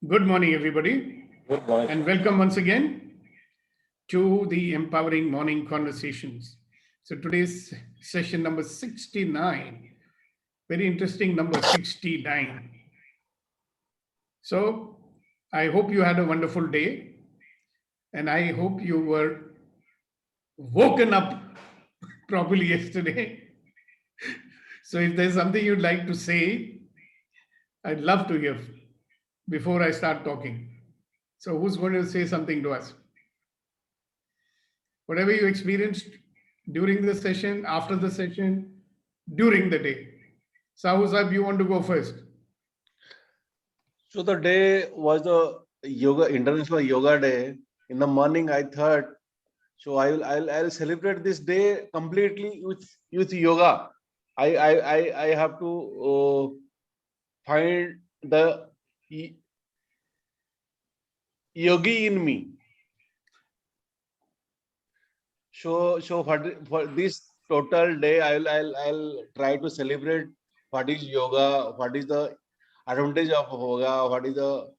Good morning, everybody. Good morning. And welcome once again to the Empowering Morning Conversations. So today's session number 69. Very interesting number 69. So I hope you had a wonderful day and I hope you were woken up properly yesterday. So if there's something you'd like to say, I'd love to hear before I start talking. So who's going to say something to us? Whatever you experienced during the session, after the session, during the day. Sahu Sahib, you want to go first? So the day was the International Yoga Day. In the morning, I thought, so I'll celebrate this day completely with yoga. I have to find the yogi in me. So for this total day, I'll try to celebrate what is yoga, what is the advantage of yoga, what is the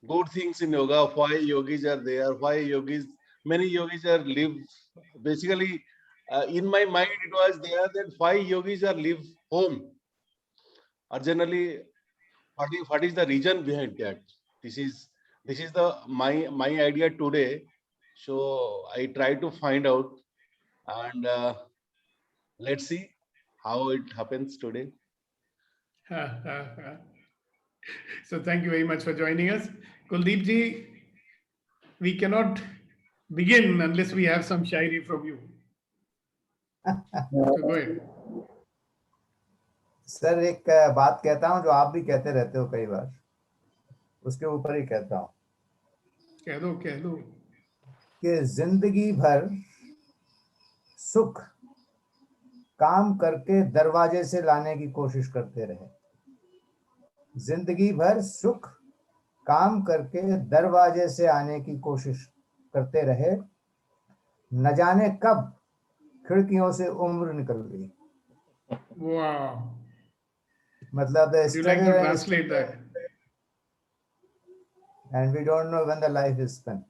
good things in yoga, why yogis are there, why many yogis are live. Basically, in my mind, it was there that why yogis are live home. Or generally, what is the reason behind that? This is the my idea today. So I try to find out, and let's see how it happens today. So thank you very much for joining us. Kuldeep ji, we cannot begin unless we have some shairi from you. So go ahead. Sir एक बात कहता हूँ जो आप भी कहते रहते हो कई बार, उसके ऊपर ही कहता हूँ कह दो कि जिंदगी भर सुख काम करके दरवाजे से लाने की कोशिश करते रहे। जिंदगी भर सुख काम करके दरवाजे से आने की कोशिश करते रहे, न जाने कब खिड़कियों से उम्र निकल गई। Wow. मतलब Would you like to translate that? And we don't know when the life is spent.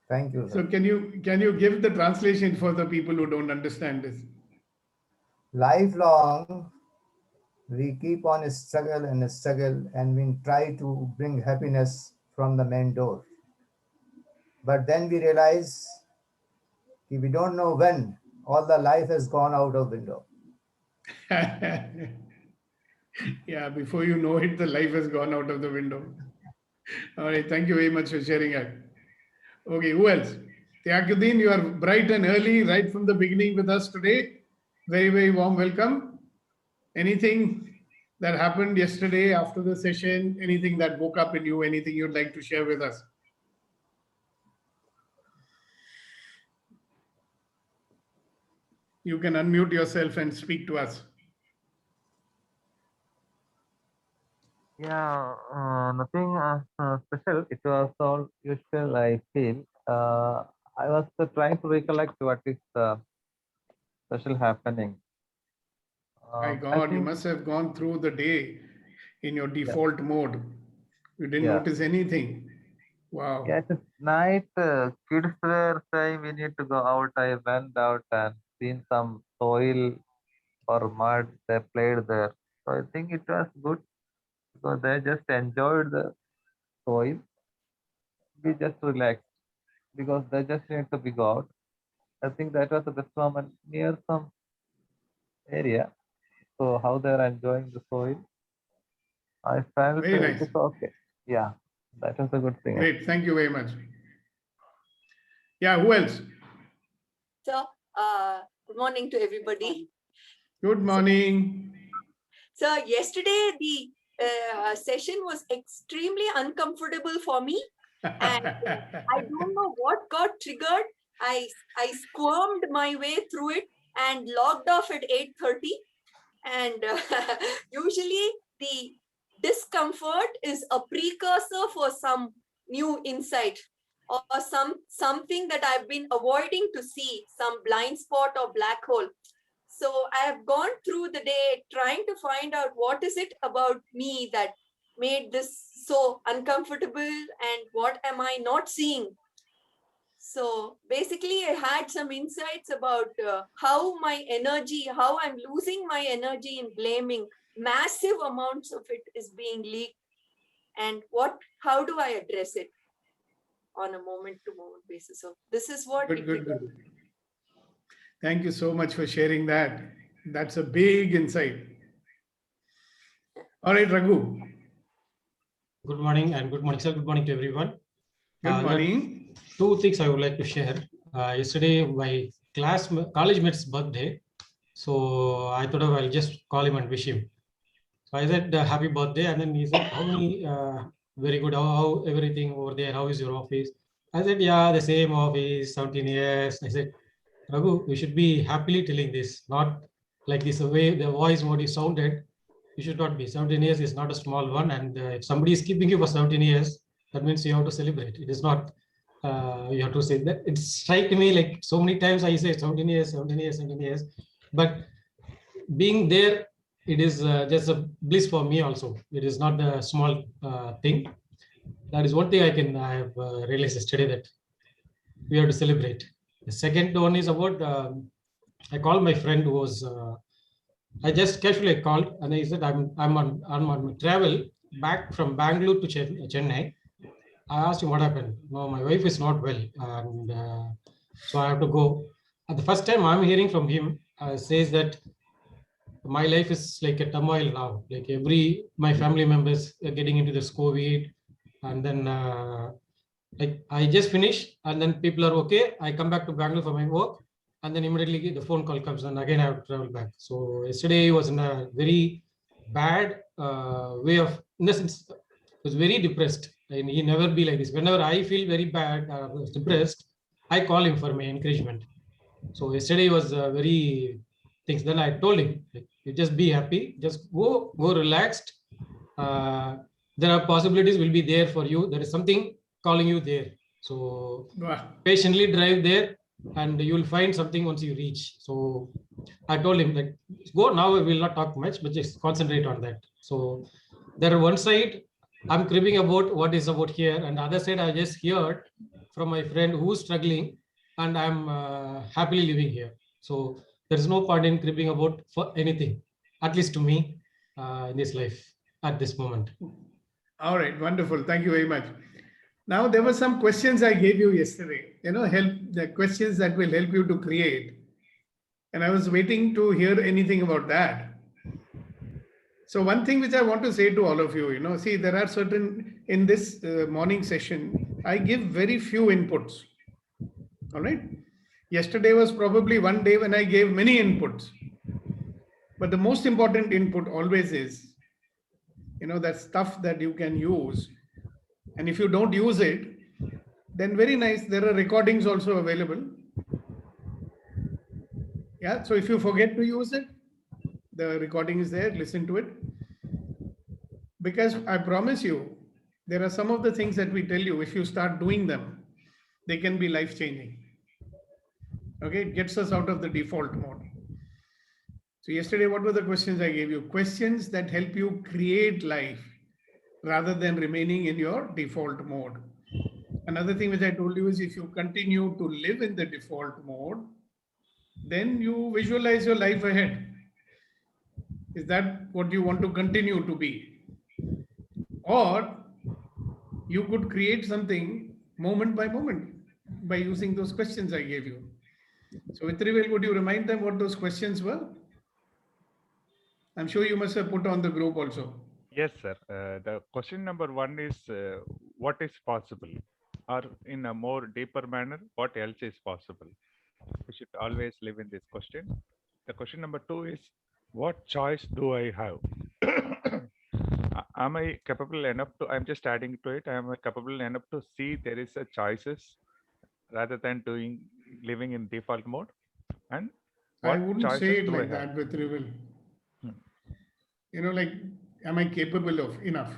Thank you, sir. So can you give the translation for the people who don't understand this? Lifelong, we keep on struggle and we try to bring happiness from the main door. But then we realize we don't know when all the life has gone out of window. Yeah, before you know it, the life has gone out of the window. All right, thank you very much for sharing that. Okay, who else? Tyaguddin, you are bright and early right from the beginning with us today. Very, very warm welcome. Anything that happened yesterday after the session, anything that woke up in you, anything you'd like to share with us? You can unmute yourself and speak to us. Yeah, nothing special. It was all usual, I feel. I was trying to recollect what is special happening. My God, you must have gone through the day in your default mode. You didn't notice anything. Wow. Yeah, at night, kids were saying we need to go out. I went out and seen some soil or mud. They played there. So I think it was good because they just enjoyed the soil. We just relaxed because they just need to be go out. I think that was the best moment near some area. So how they're enjoying the soil, I felt Very nice. it's okay. Yeah, that was a good thing. Great, thank you very much. Yeah, who else? So, good morning to everybody. Good morning. So, yesterday the session was extremely uncomfortable for me, and I don't know what got triggered. I squirmed my way through it and logged off at 8:30. And usually the discomfort is a precursor for some new insight or something that I've been avoiding to see, some blind spot or black hole. So I have gone through the day trying to find out what is it about me that made this so uncomfortable and what am I not seeing. So basically, I had some insights about how my energy, how I'm losing my energy in blaming. Massive amounts of it is being leaked, and how do I address it on a moment-to-moment basis? So this is what Good, it good, triggered. good. Thank you so much for sharing that. That's a big insight. All right, Raghu. Good morning and good morning, sir. Good morning to everyone. Good There are morning. two things I would like to share. Yesterday, my college mate's birthday. So I thought I'll just call him and wish him. So I said, happy birthday. And then he said, very good, how everything over there, how is your office? I said, yeah, the same office, 17 years. I said, Raghu, you should be happily telling this, not like this, the way the voice, what you sounded. You should not be. 17 years is not a small one. And if somebody is keeping you for 17 years, that means you have to celebrate. It is not, you have to say that. It strikes me like so many times I say 17 years, 17 years, 17 years. But being there, it is just a bliss for me also. It is not a small thing. That is one thing I have realized yesterday, that we have to celebrate. The second one is about, I called my friend who was, I just casually called and he said, I'm on travel back from Bangalore to Chennai. I asked him what happened. No, my wife is not well, and so I have to go. And the first time I'm hearing from him, says that my life is like a turmoil now. Like my family members are getting into this COVID, and then like I just finished, and then people are okay. I come back to Bangalore for my work, and then immediately the phone call comes, and again I have to travel back. So yesterday was in a very bad way of, in the sense, was very depressed, and he never be like this. Whenever I feel very bad, depressed, I call him for my encouragement. So yesterday was very things. Then I told him, like, you just be happy, just go relaxed. There are possibilities will be there for you. There is something calling you there. So Wow. patiently drive there, and you will find something once you reach. So I told him, like, go now. We will not talk much, but just concentrate on that. So there one side I'm cribbing about what is about here, and the other side I just heard from my friend who's struggling, and I'm happily living here. So there is no point in cribbing about for anything, at least to me, in this life at this moment. All right, wonderful. Thank you very much. Now, there were some questions I gave you yesterday, the questions that will help you to create. And I was waiting to hear anything about that. So one thing which I want to say to all of you, see, there are certain, in this morning session, I give very few inputs. All right. Yesterday was probably one day when I gave many inputs. But the most important input always is, that stuff that you can use. And if you don't use it, then very nice. There are recordings also available. Yeah. So if you forget to use it, the recording is there. Listen to it. Because I promise you, there are some of the things that we tell you, if you start doing them, they can be life-changing. Okay, it gets us out of the default mode. So yesterday, what were the questions I gave you? Questions that help you create life rather than remaining in your default mode. Another thing which I told you is, if you continue to live in the default mode, then you visualize your life ahead. Is that what you want to continue to be? Or you could create something moment by moment by using those questions I gave you. So Vitrivel, would you remind them what those questions were? I'm sure you must have put on the group also. Yes, sir. The question number one is, what is possible? Or in a more deeper manner, what else is possible? We should always live in this question. The question number two is, what choice do I have? Am I capable enough to, I'm just adding to it, am I capable enough to see there is a choices rather than living in default mode? And I what wouldn't say choices it do I like have? that, Vitrivel. Hmm. Like, am I capable of enough?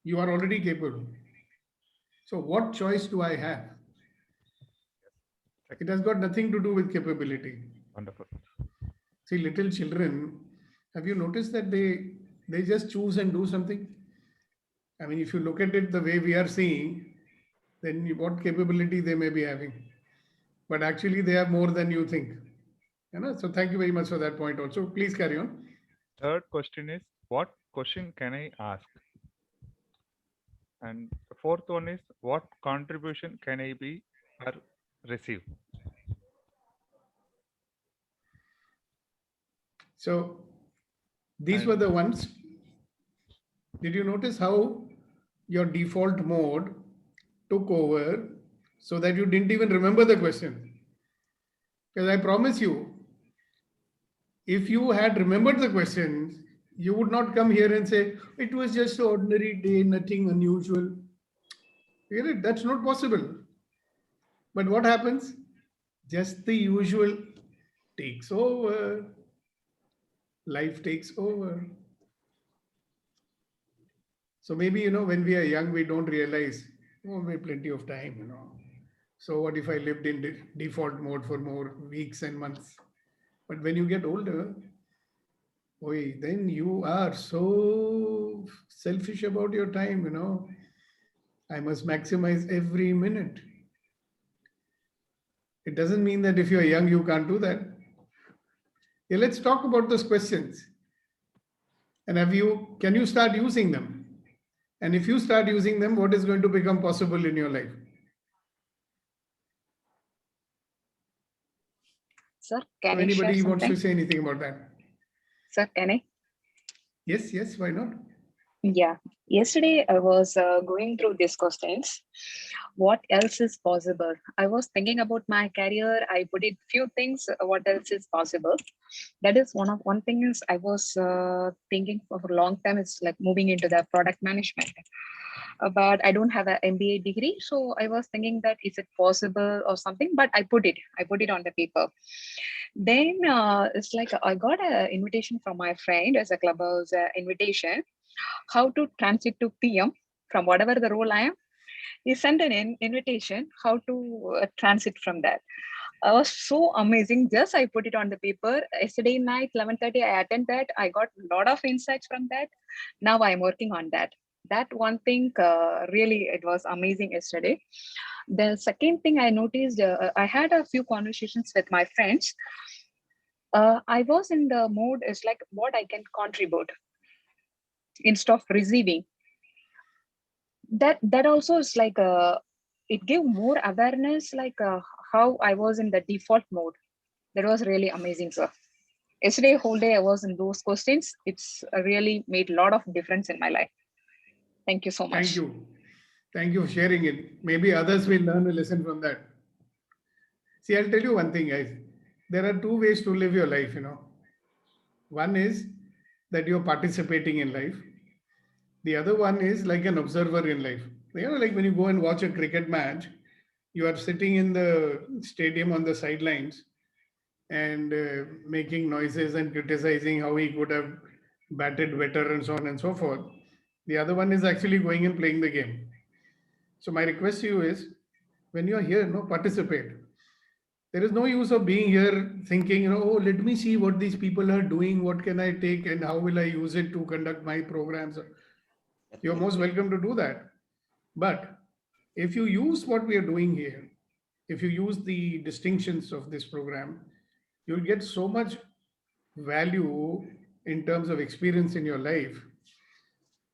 You are already capable. So what choice do I have? It has got nothing to do with capability. Wonderful. See, little children, have you noticed that they just choose and do something? I mean, if you look at it the way we are seeing, then what capability they may be having. But actually, they have more than you think. You know? So thank you very much for that point also. Please carry on. Third question is, what question can I ask? And the fourth one is, what contribution can I be or receive? So these were the ones. Did you notice how your default mode took over so that you didn't even remember the question? Because I promise you, if you had remembered the questions, you would not come here and say, it was just an ordinary day, nothing unusual. Really, that's not possible. But what happens? Just the usual takes over. Life takes over. So maybe, you know, when we are young, we don't realize, oh, we have plenty of time, you know. So what if I lived in default mode for more weeks and months? But when you get older, boy, then you are so selfish about your time, you know. I must maximize every minute. It doesn't mean that if you're young, you can't do that. Yeah, let's talk about those questions. And can you start using them? And if you start using them, what is going to become possible in your life? Sir, So can I share anybody wants something? to say anything about that? Sir, can I? Yes, why not? Yeah. Yesterday, I was going through these questions. What else is possible? I was thinking about my career. I put it few things. What else is possible? That is one thing is I was thinking for a long time. It's like moving into the product management. But I don't have an MBA degree, so I was thinking that is it possible or something. But I put it on the paper. Then it's like I got an invitation from my friend as a clubhouse invitation how to transit to PM from whatever the role I am. He sent an invitation how to transit from that. I was so amazing. Just I put it on the paper. Yesterday night, 11:30, I attended that. I got a lot of insights from that. Now I'm working on that. That one thing really, it was amazing yesterday. The second thing I noticed, I had a few conversations with my friends. I was in the mode is like what I can contribute instead of receiving. That also is like it gave more awareness, like how I was in the default mode. That was really amazing, sir. Yesterday whole day I was in those questions. It's really made a lot of difference in my life. Thank you so much. Thank you for sharing it. Maybe others will learn a lesson from that. See, I'll tell you one thing, guys. There are two ways to live your life, you know. One is that you're participating in life. The other one is like an observer in life. You know, like when you go and watch a cricket match, you are sitting in the stadium on the sidelines and making noises and criticizing how he could have batted better and so on and so forth. The other one is actually going and playing the game. So my request to you is, when you are here, no, participate. There is no use of being here thinking, you know, oh, let me see what these people are doing, what can I take and how will I use it to conduct my programs. You're most welcome to do that. But if you use what we are doing here, if you use the distinctions of this program, you'll get so much value in terms of experience in your life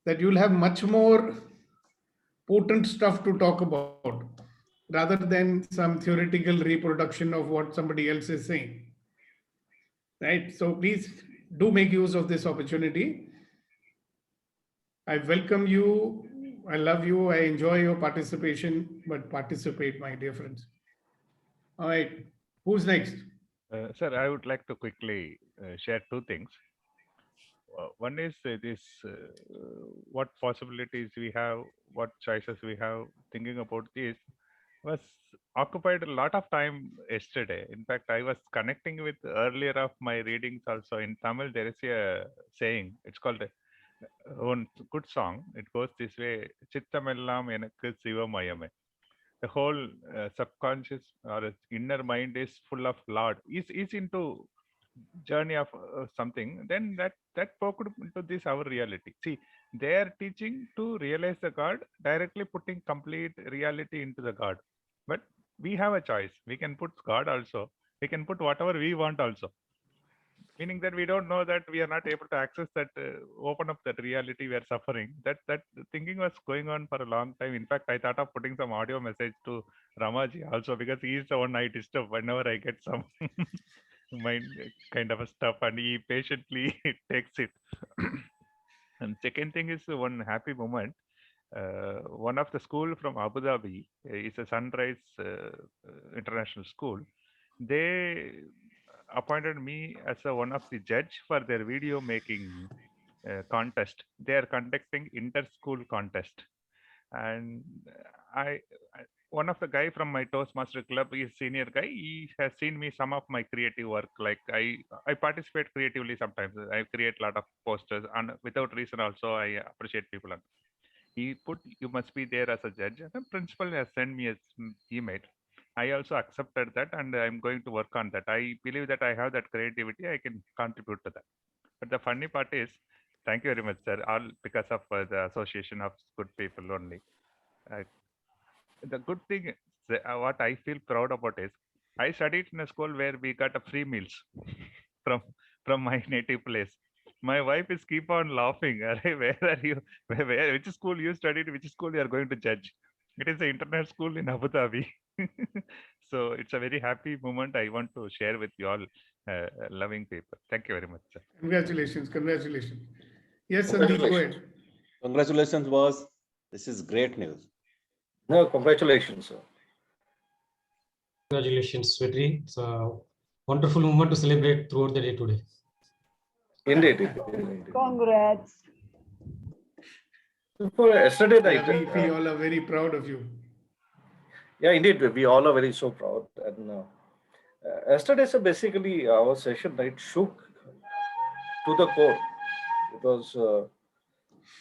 that you'll have much more potent stuff to talk about rather than some theoretical reproduction of what somebody else is saying. Right? So please do make use of this opportunity. I welcome you. I love you. I enjoy your participation, but participate, my dear friends. All right. Who's next? Sir, I would like to quickly share two things. One is what possibilities we have, what choices we have. Thinking about this was occupied a lot of time yesterday. In fact, I was connecting with earlier of my readings also. In Tamil, there is a saying. It's called one good song. It goes this way: "Chittamellam enakku sivamayame." The whole subconscious or inner mind is full of Lord. Is into journey of something, then that poked into this our reality. See, they are teaching to realize the God, directly putting complete reality into the God. But we have a choice. We can put God also. We can put whatever we want also. Meaning that we don't know that we are not able to access that, open up that reality we are suffering. That thinking was going on for a long time. In fact, I thought of putting some audio message to Ramaji also, because he is the one I disturb whenever I get some mind kind of a stuff, and he patiently takes it. And second thing is one happy moment. One of the school from Abu Dhabi is a Sunrise International School. They appointed me as one of the judge for their video making contest. They are conducting inter-school contest, and I one of the guy from my Toastmaster club is senior guy. He has seen me some of my creative work. Like I participate creatively sometimes. I create a lot of posters, and without reason also I appreciate people. He put, you must be there as a judge, and the principal has sent me an email. I also accepted that, and I'm going to work on that. I believe that I have that creativity. I can contribute to that. But the funny part is, thank you very much, sir. All because of the association of good people only. The good thing, what I feel proud about is, I studied in a school where we got a free meals from my native place. My wife is keep on laughing. "Arey, where are you? Which school you studied? Which school you are going to judge?" It is an international school in Abu Dhabi. So it's a very happy moment. I want to share with you all, loving people. Thank you very much, sir. Congratulations. Congratulations. Yes, Sandeep, go ahead. Congratulations, boss. This is great news. No, congratulations, sir. Congratulations, Svetri. It's a wonderful moment to celebrate throughout the day today. Indeed. Congrats. For yesterday Yeah, night, we all are very proud of you. yeah, indeed, we all are very so proud. And yesterday, so basically, our session night shook to the core. It was,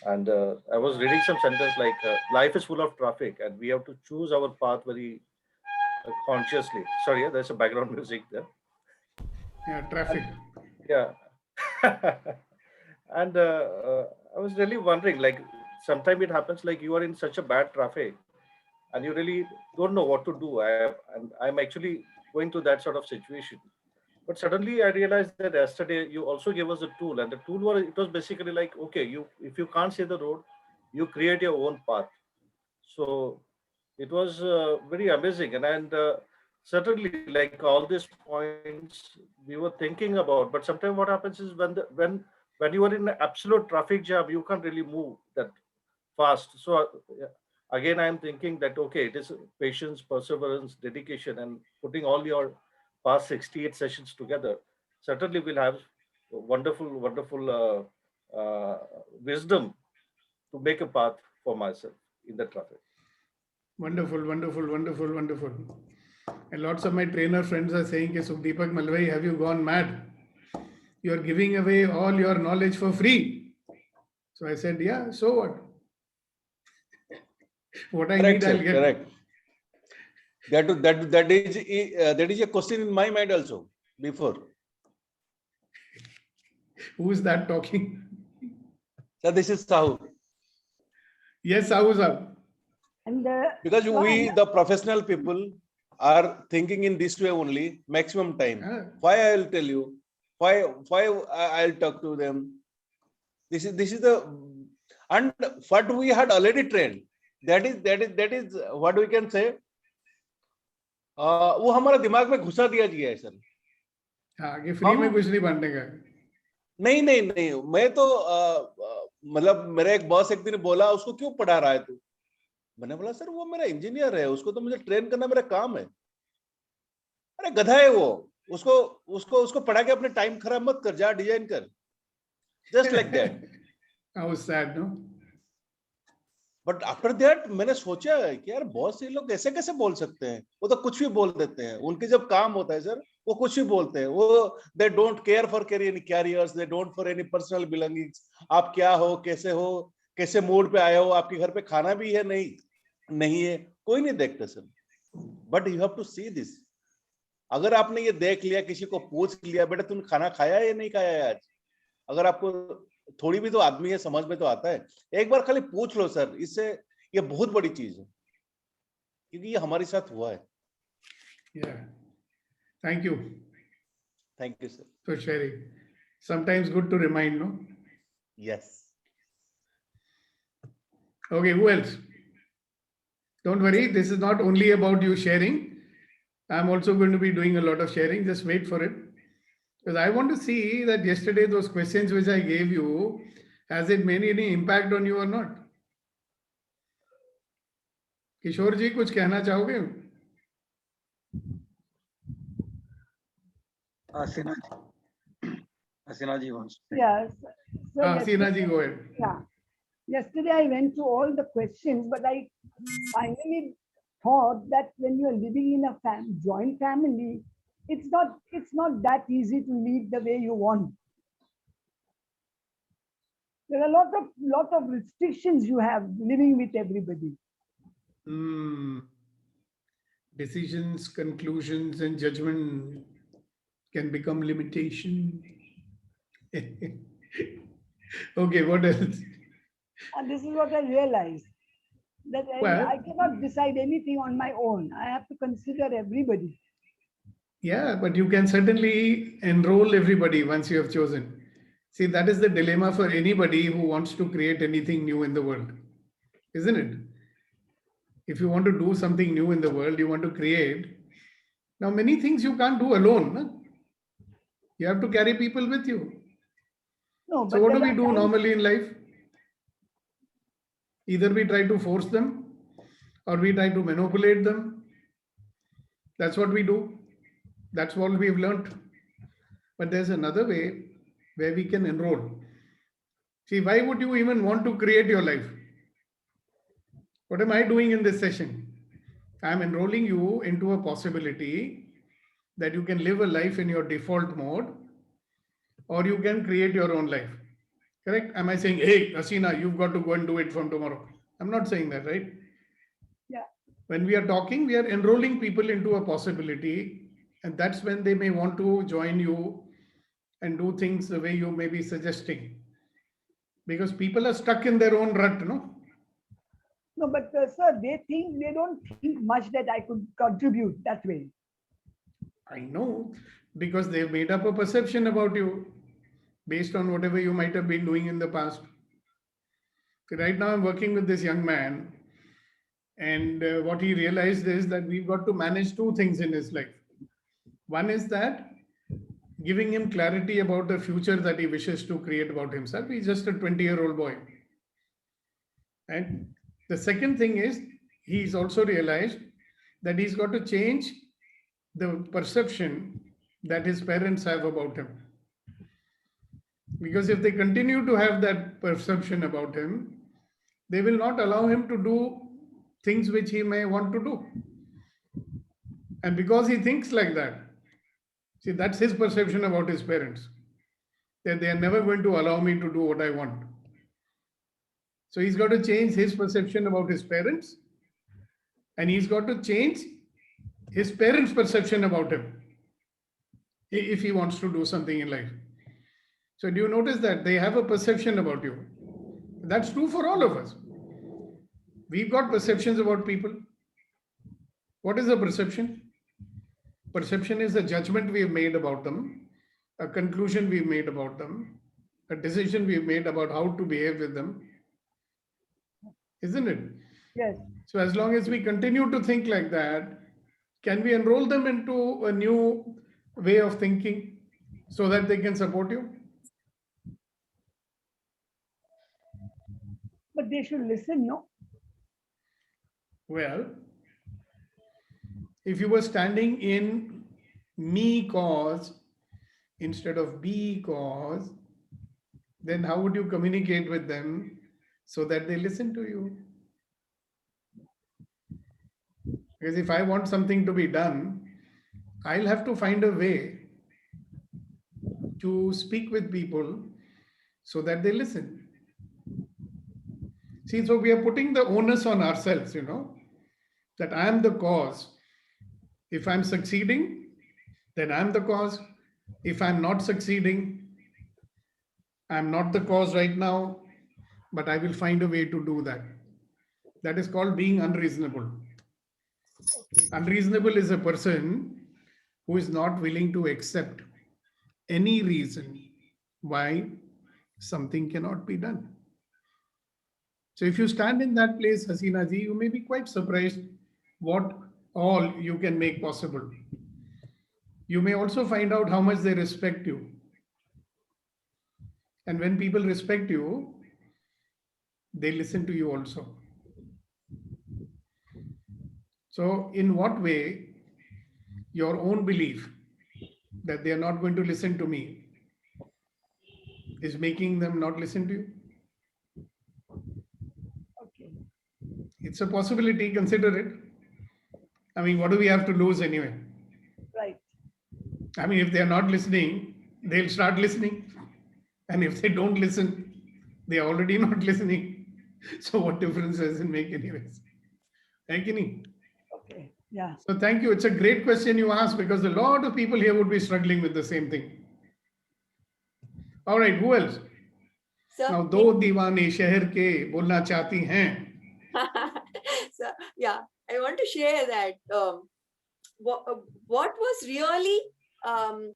and I was reading some sentence like, "Life is full of traffic, and we have to choose our path very consciously." Sorry, there's a background music there. Yeah, traffic. Yeah. And I was really wondering, like, sometimes it happens like you are in such a bad traffic and you really don't know what to do. And I'm actually going through that sort of situation. But suddenly I realized that yesterday you also gave us a tool, and the tool was, it was basically like, okay, if you can't see the road, you create your own path. So it was very amazing. And certainly, like, all these points we were thinking about, but sometimes what happens is when you are in an absolute traffic jam, you can't really move that fast. So again, I'm thinking that, okay, it is patience, perseverance, dedication, and putting all your past 68 sessions together. Certainly we'll have wonderful wisdom to make a path for myself in the traffic. Wonderful, wonderful, wonderful, wonderful. And lots of my trainer friends are saying, Subdeepak Malvai, have you gone mad? You are giving away all your knowledge for free. So I said, yeah, so what? What I Correct, need, I'll sir, get. correct. That is a question in my mind also before. Who is that talking? So this is Sahu. Yes, Sahu sir. And Because we, the professional people, are thinking in this way only, maximum time. Why I'll tell you? Why I'll talk to them? This is the, and what we had already trained. That is what we can say. वो हमारा दिमाग में घुसा दिया गया है sir. आगे free में कुछ नहीं बांटने का. नहीं, मैं तो मतलब मेरा एक बॉस एक दिन बोला, उसको क्यों पढ़ा रहा है तू? मैंने बोला सर वो मेरा इंजीनियर है, उसको तो मुझे ट्रेन करना मेरा काम है. अरे गधा है वो, उसको पढ़ा के अपने टाइम खराब मत कर, जा डिजाइन कर. Just like that. How sad, no? But after that मैंने सोचा कि यार बॉस ये लोग कैसे बोल सकते हैं? वो तो कुछ भी बोल देते हैं. उनके जब काम होता है सर, वो कुछ भी बोलते हैं. वो they don't care for any careers, they don't for any personal belongings. आप क्या हो, कैसे मूड पे आए हो, आपके घर पे खाना भी है नहीं है, कोई नहीं देखता sir. But you have to see this. अगर आपने ये देख लिया, किसी को पूछ लिया, बेटा तूने खाना खाया या नहीं खाया है आज, अगर आपको थोड़ी भी तो आदमी है, समझ में तो आता है, एक बार खाली पूछ लो सर, इससे ये बहुत बड़ी चीज है, क्योंकि ये हमारे साथ हुआ है। Yeah. Thank you thank you sir. for sharing. Sometimes good to remind, no? Yes. Okay, who else? Don't worry, this is not only about you sharing. I'm also going to be doing a lot of sharing. Just wait for it. Because I want to see that yesterday those questions which I gave you, has it made any impact on you or not? किशोर जी कुछ कहना चाहोगे? Asina ji wants to. Yes. So Hasina ji, go ahead. yeah. Yesterday I went through all the questions, but I finally thought that when you're living in a joint family, it's not that easy to live the way you want. There are a lot of restrictions you have living with everybody. Decisions, conclusions, and judgment can become limitation. Okay, what else? And this is what I realized, that I cannot decide anything on my own. I have to consider everybody. Yeah, but you can certainly enroll everybody once you have chosen. See, that is the dilemma for anybody who wants to create anything new in the world, isn't it? If you want to do something new in the world, you want to create. Now, many things you can't do alone. No? You have to carry people with you. No, So what do we do normally in life? Either we try to force them or we try to manipulate them. That's what we do. That's what we've learned. But there's another way where we can enroll. See, why would you even want to create your life? What am I doing in this session? I'm enrolling you into a possibility that you can live a life in your default mode, or you can create your own life. Correct? Am I saying, hey, Asina, you've got to go and do it from tomorrow? I'm not saying that, right? Yeah. When we are talking, we are enrolling people into a possibility, and that's when they may want to join you and do things the way you may be suggesting. Because people are stuck in their own rut, no? No, but sir, they don't think much that I could contribute that way. I know, because they've made up a perception about you based on whatever you might have been doing in the past. Right now, I'm working with this young man, and what he realized is that we've got to manage two things in his life. One is that giving him clarity about the future that he wishes to create about himself. He's just a 20-year-old boy. And the second thing is, he's also realized that he's got to change the perception that his parents have about him. Because if they continue to have that perception about him, they will not allow him to do things which he may want to do. And because he thinks like that, see, that's his perception about his parents, that they are never going to allow me to do what I want. So he's got to change his perception about his parents, and he's got to change his parents' perception about him if he wants to do something in life. So do you notice that they have a perception about you? That's true for all of us. We've got perceptions about people. What is a perception? Perception is a judgment we've made about them, a conclusion we've made about them, a decision we've made about how to behave with them. Isn't it? Yes. So as long as we continue to think like that, can we enroll them into a new way of thinking so that they can support you? But they should listen, no? Well, if you were standing in me cause instead of be cause, then how would you communicate with them so that they listen to you? Because if I want something to be done, I'll have to find a way to speak with people so that they listen. See, so we are putting the onus on ourselves, that I am the cause. If I'm succeeding, then I'm the cause. If I'm not succeeding, I'm not the cause right now, but I will find a way to do that. That is called being unreasonable. Unreasonable is a person who is not willing to accept any reason why something cannot be done. So if you stand in that place, Hasina ji, you may be quite surprised what all you can make possible. You may also find out how much they respect you. And when people respect you, they listen to you also. So in what way your own belief that they are not going to listen to me is making them not listen to you? Okay. It's a possibility, consider it. I mean, what do we have to lose anyway? Right. I mean, if they are not listening, they'll start listening. And if they don't listen, they are already not listening. So what difference does it make anyways? Hai ki nahi? Okay. Yeah. So thank you. It's a great question you asked because a lot of people here would be struggling with the same thing. All right, who else? So, Now, दो दीवाने शहर के बोलना चाहती हैं. so yeah, I want to share that what was really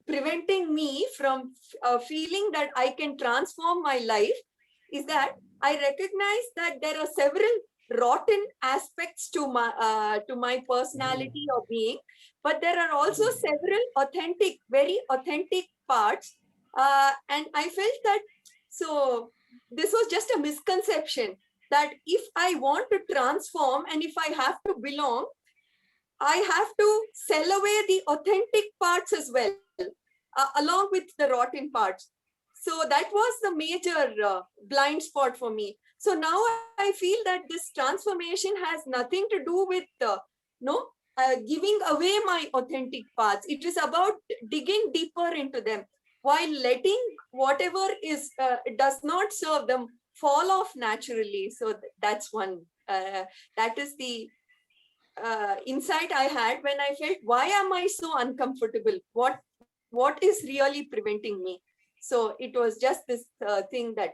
preventing me from feeling that I can transform my life is that I recognize that there are several rotten aspects to my personality or being, but there are also several authentic, very authentic parts, and I felt that so this was just a misconception that if I want to transform and if I have to belong, I have to sell away the authentic parts as well, along with the rotten parts. So that was the major blind spot for me. So now I feel that this transformation has nothing to do with giving away my authentic parts. It is about digging deeper into them while letting whatever is does not serve them fall off naturally. So that's one. That is the insight I had when I felt, why am I so uncomfortable? What is really preventing me? So it was just this thing that,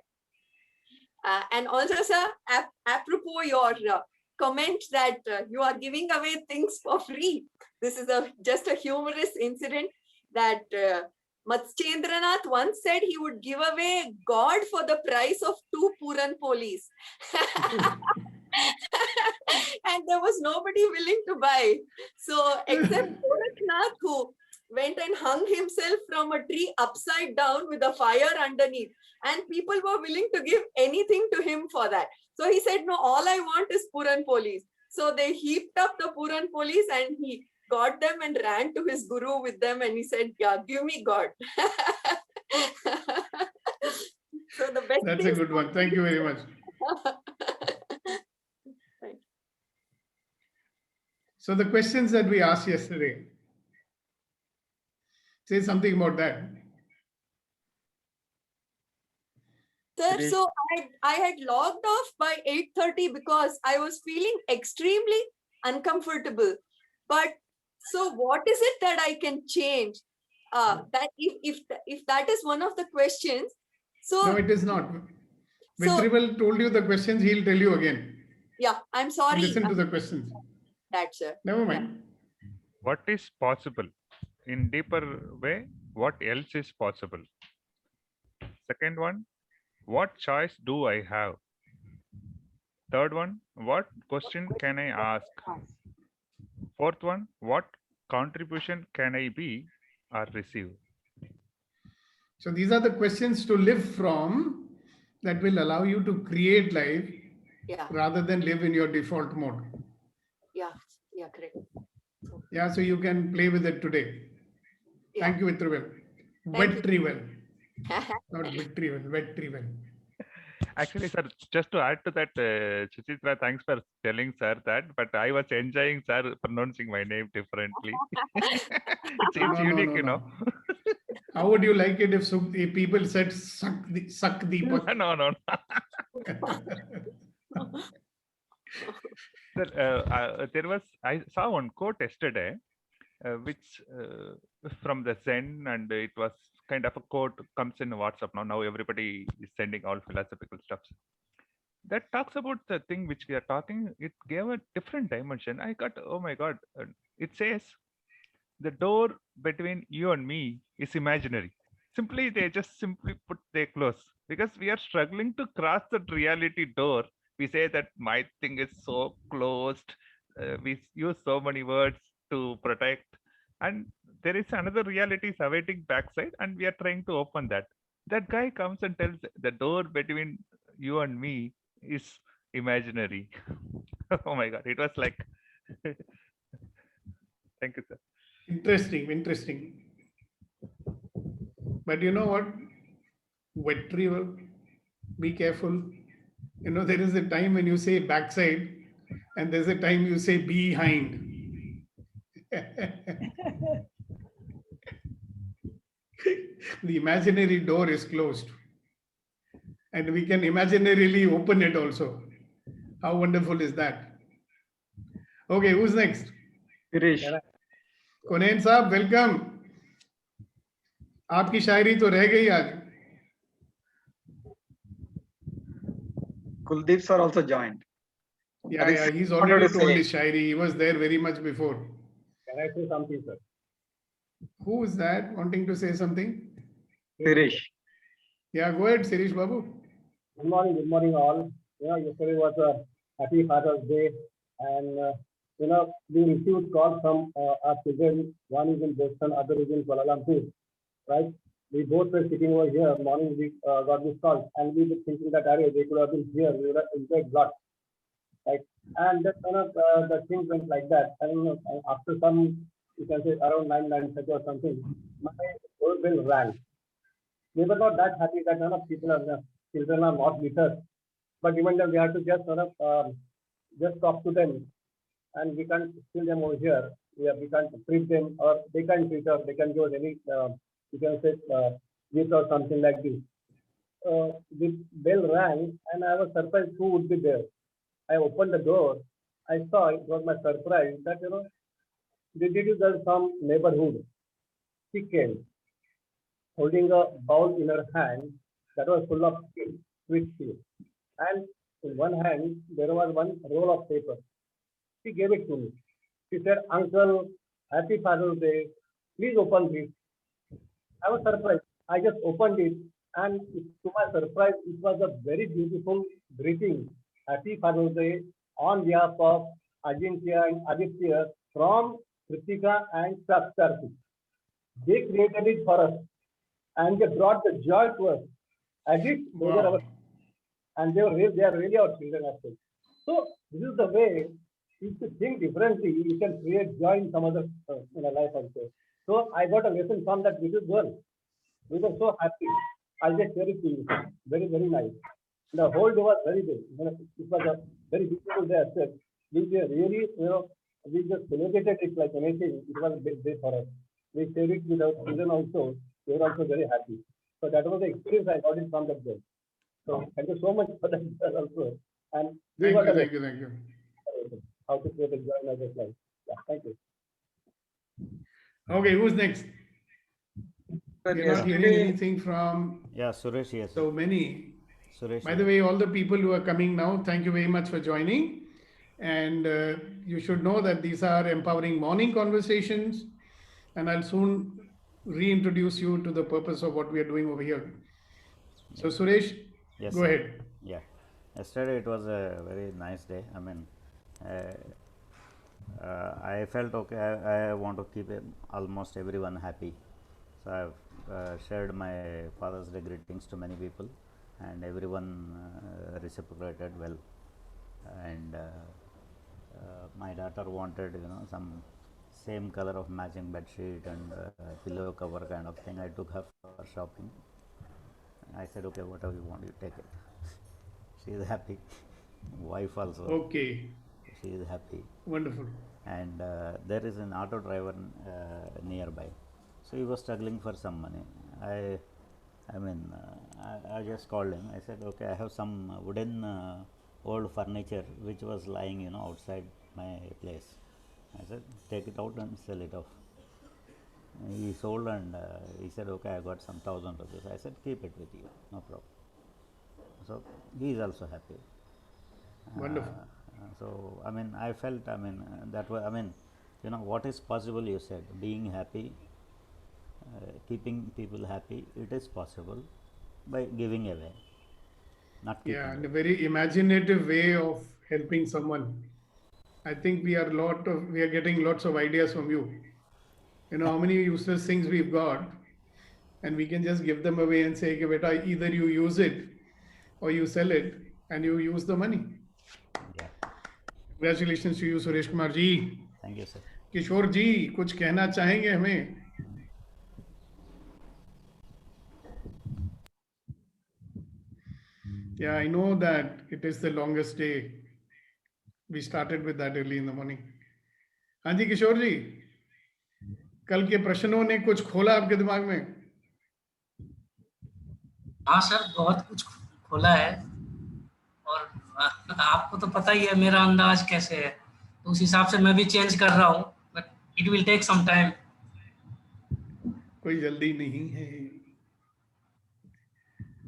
and also, sir, apropos your comment that you are giving away things for free. This is just a humorous incident that Matsyendranath once said he would give away God for the price of 2 Puran Polis. And there was nobody willing to buy. So except Gorakhnath, who went and hung himself from a tree upside down with a fire underneath. And people were willing to give anything to him for that. So he said, no, all I want is Puran Polis. So they heaped up the Puran Polis and he got them and ran to his guru with them. And he said, yeah, give me God. So the best. That's a good one. Thank you very much. So the questions that we asked yesterday, say something about that. Sir, so I had logged off by 8:30 because I was feeling extremely uncomfortable. But so what is it that I can change? That if that is one of the questions. So no, it is not. Vitrival told you the questions, he'll tell you again. Yeah, I'm sorry. Listen to the questions. That's sir. Never mind. What is possible? In deeper way, what else is possible? Second one, what choice do I have? Third one, what question can I ask? Fourth one, what contribution can I be or receive? So these are the questions to live from that will allow you to create life rather than live in your default mode. Yeah, correct. Yeah, so you can play with it today. Yeah. Thank you, Vitrivel. Vetrivel. Not Vitrivel, Vetrivel. Actually, sir, just to add to that, Suchitra, thanks for telling sir that, but I was enjoying sir pronouncing my name differently. It's unique, you know. How would you like it if people said suck Deepak? No. Sir, I saw one quote yesterday. which from the Zen, and it was kind of a quote comes in WhatsApp now. Now everybody is sending all philosophical stuff. That talks about the thing which we are talking. It gave a different dimension. I got, oh my God. It says the door between you and me is imaginary. Simply, they just simply put their close because we are struggling to cross that reality door. We say that my thing is so closed. We use so many words to protect, and there is another reality is awaiting backside, and we are trying to open that. That guy comes and tells the door between you and me is imaginary. Oh my God! It was like, thank you, sir. Interesting, interesting. But you know what? Retrieval, be careful. You know, there is a time when you say backside, and there's a time you say behind. The imaginary door is closed, and we can imaginarily open it also. How wonderful is that? Okay, who's next? Girish. Kunain साहब, welcome. आपकी शायरी तो रह गई आज. Kuldeep sir also joined. Yeah, But yeah, it's he's wanted already to told say- his shairi. He was there very much before. Can I say something, sir? Who is that wanting to say something? Girish. Yeah, go ahead, Sirish Babu. Good morning, all. You know, yesterday was a happy Father's Day, and you know, we received calls from our children. One is in Boston, other is in Kuala Lumpur, right? We both were sitting over here. Morning we got this call, and we were thinking that area they could have been here. We would have enjoyed a lot, right? And then the things went like that. And after some, you can say around 9:30 or something, my doorbell rang. We were not that happy that none of children are not with us, but even then we have to just just talk to them, and we can't steal them over here. We can't treat them, or they can't treat us. They can give us any you can say gift or something like this. The bell rang, and I was surprised who would be there. I opened the door. I saw, it was my surprise that the little girl from neighborhood. She came holding a bowl in her hand that was full of sweet tea. And in one hand, there was one roll of paper. She gave it to me. She said, "Uncle, happy Father's Day. Please open this." I was surprised. I just opened it, and to my surprise, it was a very beautiful greeting. Happy Father's Day on behalf of Ajinkya and Aditya from Kritika and Saktarthi. They created it for us, and they brought the joy to us. As if they were our, and they are really our children as well. So this is the way, if you think differently, you can create joy in some other in a life also. So I got a lesson from that little girl. We were so happy. I'll just share it to you. Very, very nice. The whole day was very good. It was a very beautiful day as well. We were really, we just celebrated it like anything. It was a big day for us. We shared it with our children also. They were also very happy. So that was the experience I got it from that girl. So thank you so much for that girl also. And we got a Thank you. how to create a joy in others' life. Yeah, thank you. Okay, who's next? Sir, We're not hearing yesterday- anything from Yeah, Suresh, yes. so many. Suresh. By the way, all the people who are coming now, thank you very much for joining. And you should know that these are empowering morning conversations. And I'll soon reintroduce you to the purpose of what we are doing over here. So, Suresh, Yes, go sir. ahead. Yeah. Yesterday it was a very nice day. I mean, I felt okay. I want to keep almost everyone happy. So I've shared my Father's Day greetings to many people, and everyone reciprocated well. And my daughter wanted, some same color of matching bed sheet and pillow cover kind of thing. I took her for shopping. I said, okay, whatever you want, you take it. She is happy. Wife also. Okay. She is happy. Wonderful. And there is an auto driver nearby. So he was struggling for some money. I just called him. I said, okay, I have some wooden old furniture which was lying, outside my place. I said, take it out and sell it off. He sold and he said, okay, I got some 1,000 rupees. I said, keep it with you, no problem. So he is also happy. Wonderful. So I mean, I felt, I mean, that was, I mean, you know, what is possible, you said, being happy, keeping people happy, it is possible by giving away, not keeping Yeah, and a away. very imaginative way of helping someone. I think we are getting lots of ideas from you. You know how many useless things we've got, and we can just give them away and say, okay, beta, either you use it or you sell it and you use the money. Yeah. Congratulations to you, Suresh Kumar ji. Thank you, sir. किशोर जी कुछ कहना चाहेंगे हमें? Yeah, I know that it is the longest day. We started with that early in the morning. हाँ जी किशोर जी, कल के प्रश्नों ने कुछ खोला आपके दिमाग में? हाँ सर, बहुत कुछ खोला है और आपको तो पता ही है मेरा अंदाज कैसे है, तो उस हिसाब से मैं भी चेंज कर रहा हूँ, but it will take some time. कोई जल्दी नहीं है,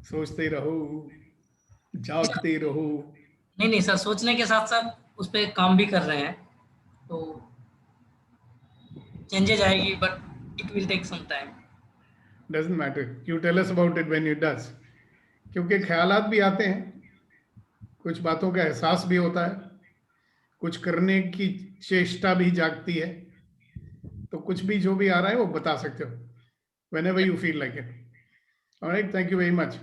सोचते रहो, जागते रहो. नहीं सर, सोचने के साथ साथ उस पर काम भी कर रहे हैं, तो चेंजेज आएगी, but it will take some time. Doesn't matter. You tell us about it when it does. क्योंकि ख्यालात भी आते हैं, कुछ बातों का एहसास भी होता है, कुछ करने की चेष्टा भी जागती है, तो कुछ भी जो भी आ रहा है वो बता सकते हो whenever you feel like it. All right, thank you very much.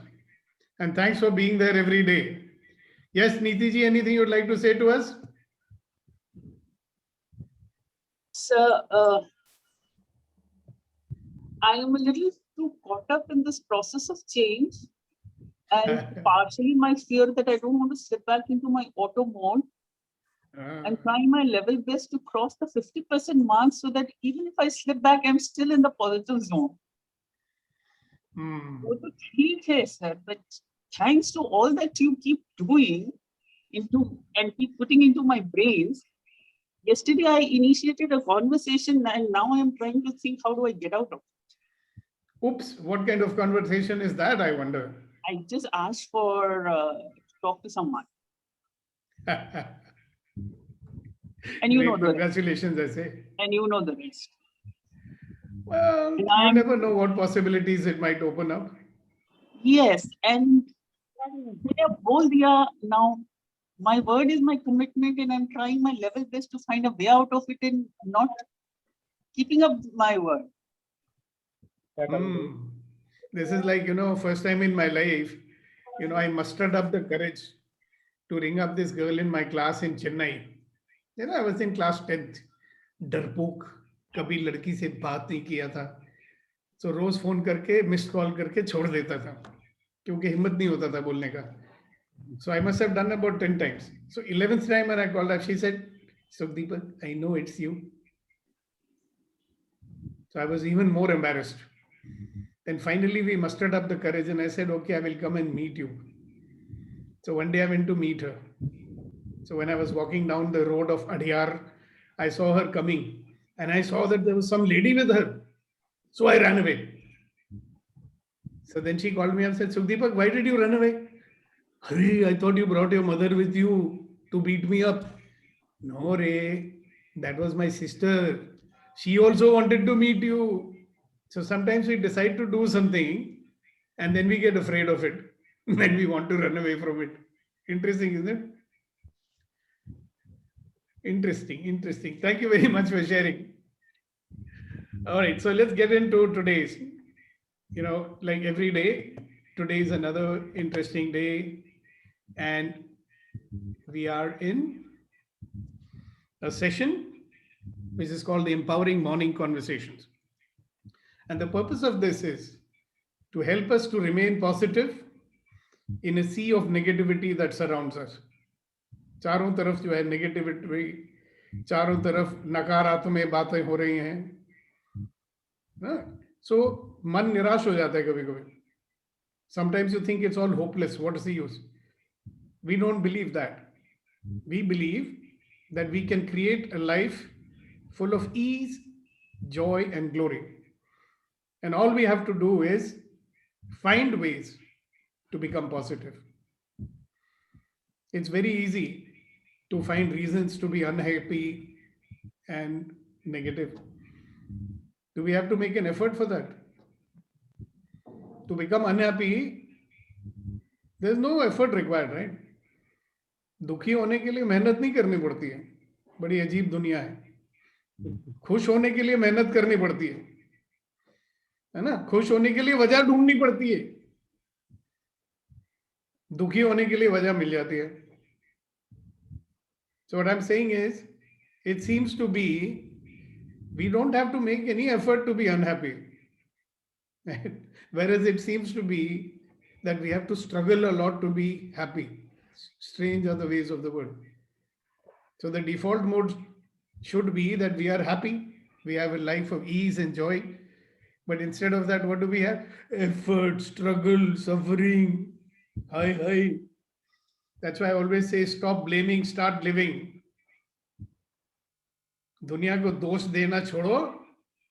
And thanks for being there every day. Yes, Neeti ji, anything you'd like to say to us? Sir, I am a little too caught up in this process of change, and partially my fear that I don't want to slip back into my auto mode, and trying my level best to cross the 50% mark so that even if I slip back, I'm still in the positive zone. वो तो ठीक है sir, but thanks to all that you keep doing and keep putting into my brains, yesterday I initiated a conversation and now I'm trying to think, how do I get out of it? Oops, what kind of conversation is that, I wonder? I just asked for to talk to someone. And you know the congratulations, I say. And you know the rest. Well, you never know what possibilities it might open up. Yes, and now my word is my commitment, and I'm trying my level best to find a way out of it and not keeping up my word. This is like, first time in my life, I mustered up the courage to ring up this girl in my class in Chennai. I was in class 10th. डरपोक, कभी लड़की से बात नहीं किया था, तो रोज phone करके मिस्ड कॉल करके छोड़ देता था क्योंकि हिम्मत नहीं होता था बोलने का. So I must have done about 10 times. So 11th time when I called her, she said, "Sukhdeepak, I know it's you." So I was even more embarrassed. Then finally we mustered up the courage and I said, okay, I will come and meet you. So one day I went to meet her. So when I was walking down the road of Adyar, I saw her coming and I saw that there was some lady with her. So I ran away. So then she called me and said, "Sukhdeepak, why did you run away?" "Hurry, I thought you brought your mother with you to beat me up." "No, Ray, that was my sister. She also wanted to meet you." So sometimes we decide to do something and then we get afraid of it. Then we want to run away from it. Interesting, isn't it? Interesting. Thank you very much for sharing. All right, so let's get into today's. Like every day, today is another interesting day, and we are in a session which is called the Empowering Morning Conversations. And the purpose of this is to help us to remain positive in a sea of negativity that surrounds us. चारों तरफ जो है negativity, चारों तरफ नकारात्मक बातें हो रही हैं. So मन निराश हो जाता है कभी कभी. Sometimes you think it's all hopeless. What is the use? We don't believe that. We believe that we can create a life full of ease, joy, and glory. And all we have to do is find ways to become positive. It's very easy to find reasons to be unhappy and negative. Do we have to make an effort for that? To become unhappy, there's no effort required, right? दुखी होने के लिए मेहनत नहीं करनी पड़ती है. बड़ी अजीब दुनिया है. खुश होने के लिए मेहनत करनी पड़ती है ना? खुश होने के लिए वजह ढूंढनी पड़ती है. दुखी होने के लिए वजह मिल जाती है. So what I'm saying is, it seems to be we don't have to make any effort to be unhappy. Whereas it seems to be that we have to struggle a lot to be happy. Strange are the ways of the world. So the default mode should be that we are happy, we have a life of ease and joy. But instead of that, what do we have? Effort, struggle, suffering. Hi. That's why I always say, stop blaming, start living. दुनिया को दोष देना छोड़ो,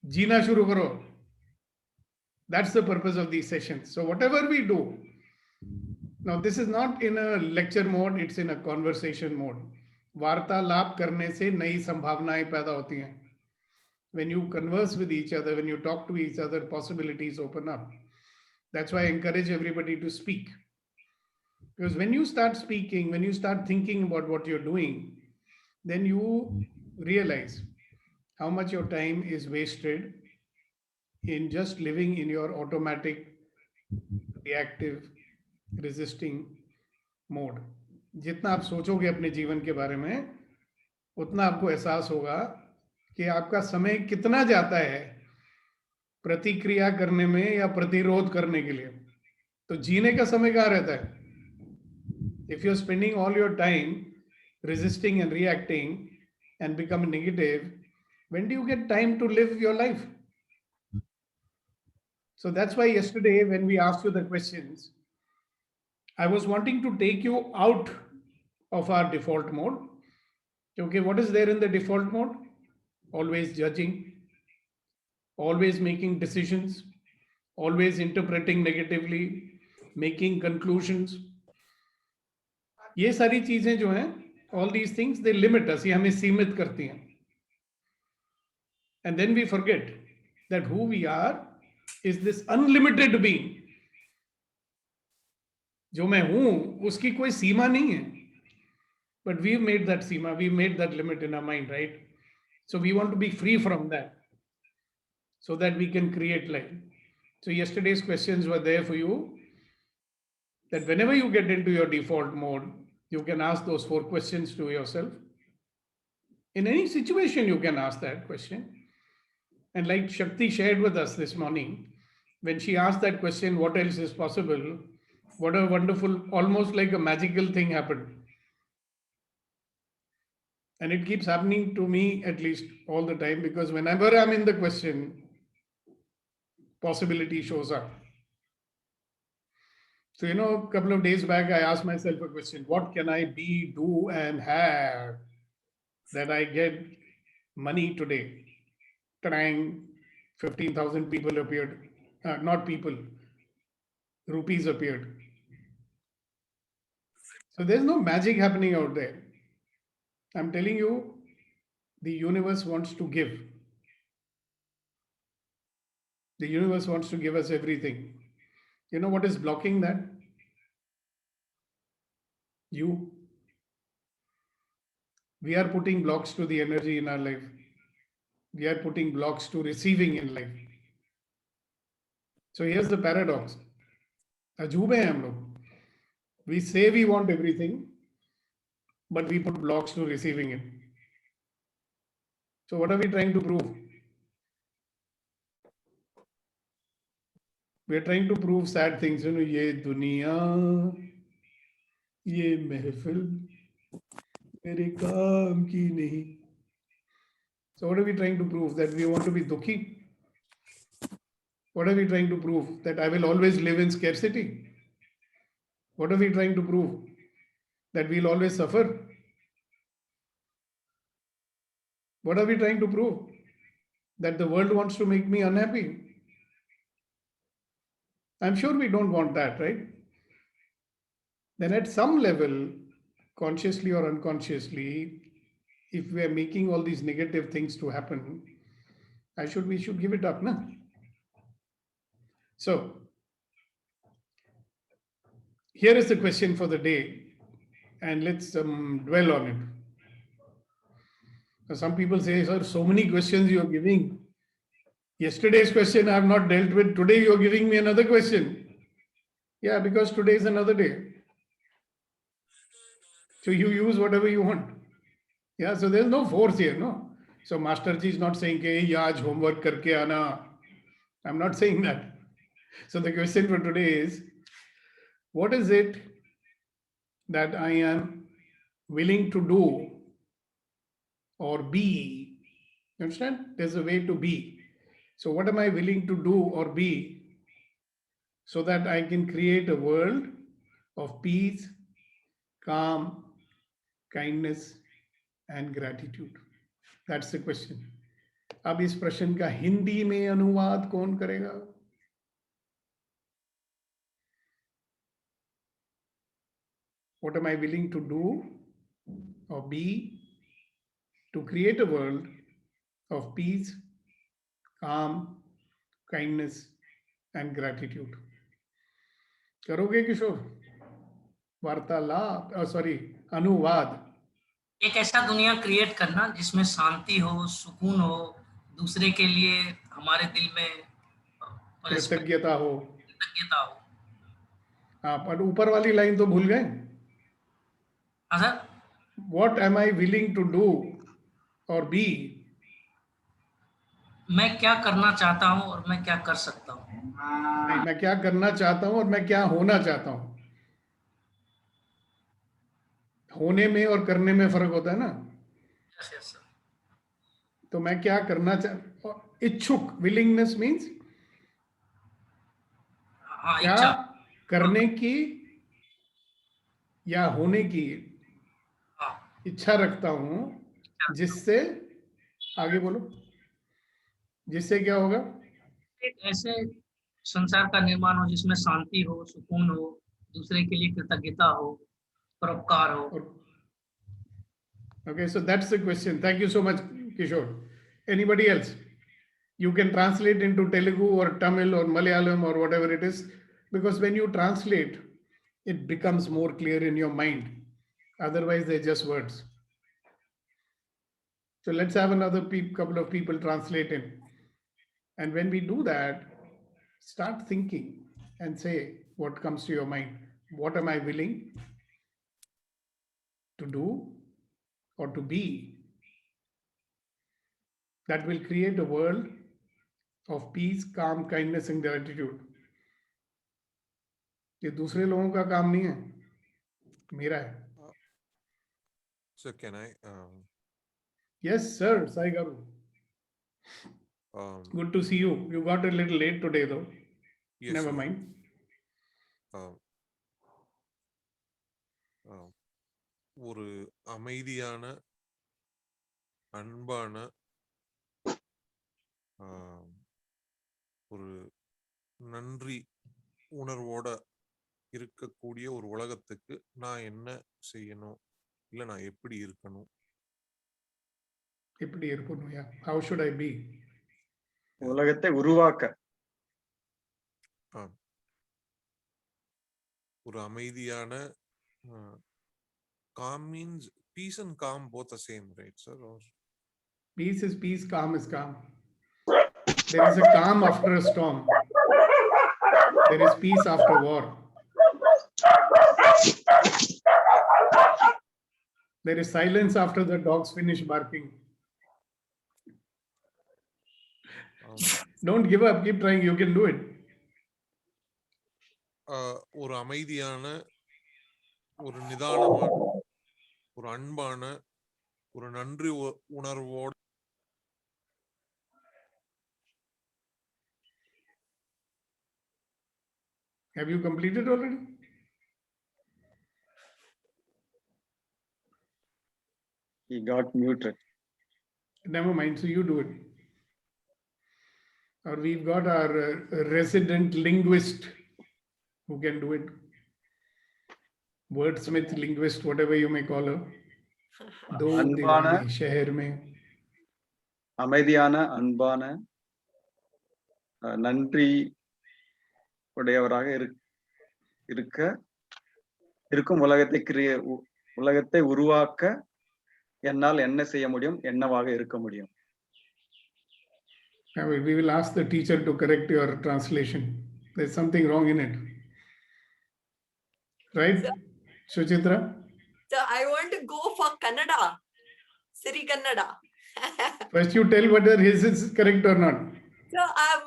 जीना शुरू करो. That's the purpose of these sessions. So whatever we do, now this is not in a lecture mode, it's in a conversation mode. वार्तालाप करने से नई संभावनाएं पैदा होती हैं. When you converse with each other, when you talk to each other, possibilities open up. That's why I encourage everybody to speak. Because when you start speaking, when you start thinking about what you're doing, then you realize how much your time is wasted in just living in your automatic, reactive, resisting mode. जितना आप सोचोगे अपने जीवन के बारे में, उतना आपको एहसास होगा कि आपका समय कितना जाता है प्रतिक्रिया करने में या प्रतिरोध करने के लिए. तो जीने का समय कहाँ रहता है? If you're spending all your time resisting and reacting and become negative, when do you get time to live your life? So that's why yesterday when we asked you the questions, I was wanting to take you out of our default mode. Okay, what is there in the default mode? Always judging, always making decisions, always interpreting negatively, making conclusions. ये सारी चीजें जो हैं, all these things, they limit us, ये हमें सीमित करती हैं. And then we forget that who we are is this unlimited being. जो मैं हूं, उसकी कोई सीमा नहीं है. But we've made that Seema, we've made that limit in our mind, right? So we want to be free from that so that we can create life. So yesterday's questions were there for you, that whenever you get into your default mode, you can ask those 4 questions to yourself. In any situation, you can ask that question. And like Shakti shared with us this morning, when she asked that question, what else is possible? What a wonderful, almost like a magical thing happened. And it keeps happening to me at least all the time, because whenever I'm in the question, possibility shows up. So, a couple of days back, I asked myself a question: what can I be, do, and have that I get money today? Trying 15,000 people appeared, not people, rupees appeared. So there's no magic happening out there. I'm telling you, the universe wants to give. The universe wants to give us everything. You know what is blocking that? You. We are putting blocks to the energy in our life. We are putting blocks to receiving in life. So here's the paradox. अजूबे हैं हम लोग. We say we want everything, but we put blocks to receiving it. So what are we trying to prove? We are trying to prove sad things. ये दुनिया, ये महफिल मेरे काम की नहीं. So what are we trying to prove? That we want to be dukhi? What are we trying to prove? That I will always live in scarcity? What are we trying to prove? That we'll always suffer? What are we trying to prove? That the world wants to make me unhappy? I'm sure we don't want that, right? Then at some level, consciously or unconsciously, if we are making all these negative things to happen, we should give it up, no? So here is the question for the day, and let's dwell on it. Now, some people say, sir, so many questions you are giving. Yesterday's question I have not dealt with. Today you are giving me another question. Yeah, because today is another day. So you use whatever you want. Yeah, so there's no force here, no? So Masterji is not saying, hey, yaaj homework karke aana. I'm not saying that. So the question for today is, what is it that I am willing to do or be? You understand? There's a way to be. So what am I willing to do or be so that I can create a world of peace, calm, kindness and gratitude? That's the question. अब इस प्रश्न का हिंदी में अनुवाद कौन करेगा? What am I willing to do or be to create a world of peace, calm, kindness and gratitude? करोगे किशोर? वार्तालाप, सॉरी, अनुवाद. एक ऐसा दुनिया क्रिएट करना जिसमें शांति हो, सुकून हो, दूसरे के लिए हमारे दिल में कृतज्ञता हो. कृतज्ञता हो. हाँ, पर ऊपर वाली लाइन तो भूल गए. हाँ sir. What am I willing to do or be? मैं क्या करना चाहता हूँ और मैं क्या कर सकता हूँ. मैं क्या करना चाहता हूँ और मैं क्या होना चाहता हूँ. होने में और करने में फर्क होता है ना. Yes, yes, sir. तो मैं क्या करना चाह, इच्छुक, विलिंगनेस मीन्स क्या इच्छा. करने की या होने की इच्छा रखता हूं, जिससे, आगे बोलो, जिससे क्या होगा? एक ऐसे संसार का निर्माण हो जिसमें शांति हो, सुकून हो, दूसरे के लिए कृतज्ञता हो, परोपकार हो. Okay, so that's the question. Thank you so much, Kishore. Anybody else? You can translate into Telugu or Tamil or Malayalam or whatever it is, because when you translate, it becomes more clear in your mind. Otherwise, they're just words. So let's have another couple of people translate in. And when we do that, start thinking and say what comes to your mind. What am I willing to do or to be that will create a world of peace, calm, kindness and gratitude? ये दूसरे लोगों का काम नहीं है, मेरा है. So can I? Yes, sir. Sai Garu. Good to see you. You got a little late today, though. Yes, Never sir. mind. ஒரு அமைதியான அன்பான ஒரு நன்றி உணர்வோட இருக்கக்கூடிய ஒரு உலகத்துக்கு நான் என்ன செய்யணும், இல்ல நான் எப்படி இருக்கணும்? எப்படி இருக்கணும்? Yeah. How should I be? உலகத்தை உருவாக்க. ஒரு அமைதியான calm means peace and calm both the same, right, sir? Or peace is peace, calm is calm. There is a calm after a storm. There is peace after war. There is silence after the dogs finish barking. Don't give up, keep trying, you can do it. ஒரு அமைதியான, ஒரு நிதானமான, ஒரு அன்பான, ஒரு நன்றி உணர்வோடு Have you completed already? He got muted. Never mind, so you do it. Or we've got our resident linguist Who can do it? Wordsmith, linguist, whatever you may call her. दो அன்பான दीवाने शहर में அமைதியான அன்பான நன்றி உடையவராக இருக்கும் உலகத்தை உருவாக்க என்னால் என்ன செய்ய முடியும், என்னவாக இருக்க முடியும். We will ask the teacher to correct your translation. There's something wrong in it. Right, Suchitra? So I want to go for Kannada. Siri Kannada. First you tell whether his is correct or not. So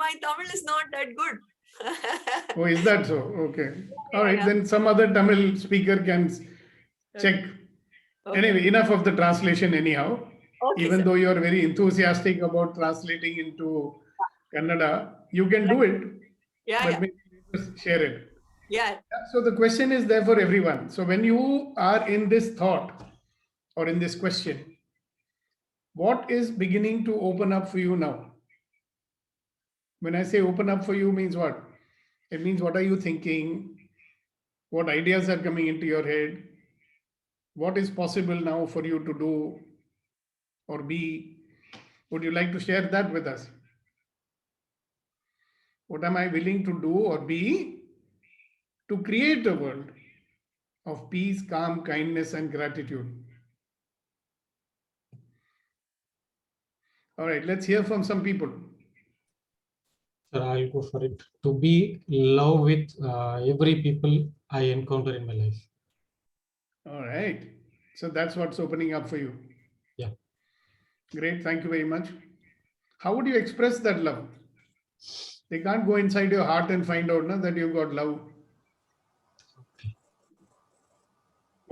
my Tamil is not that good. Oh, is that so? Okay. All right, then some other Tamil speaker can check. Okay. Anyway, enough of the translation anyhow. Okay, Even sir. though you are very enthusiastic about translating into Kannada, you can do it. Yeah, But yeah. maybe just share it. Yeah. So the question is there for everyone. So when you are in this thought or in this question, what is beginning to open up for you now? When I say open up for you means what? It means what are you thinking? What ideas are coming into your head? What is possible now for you to do or be? Would you like to share that with us? What am I willing to do or be to create a world of peace, calm, kindness, and gratitude? All right, let's hear from some people. Sir, I'll go for it. To be love with every people I encounter in my life. All right. So that's what's opening up for you. Yeah. Great. Thank you very much. How would you express that love? They can't go inside your heart and find out that you've got love.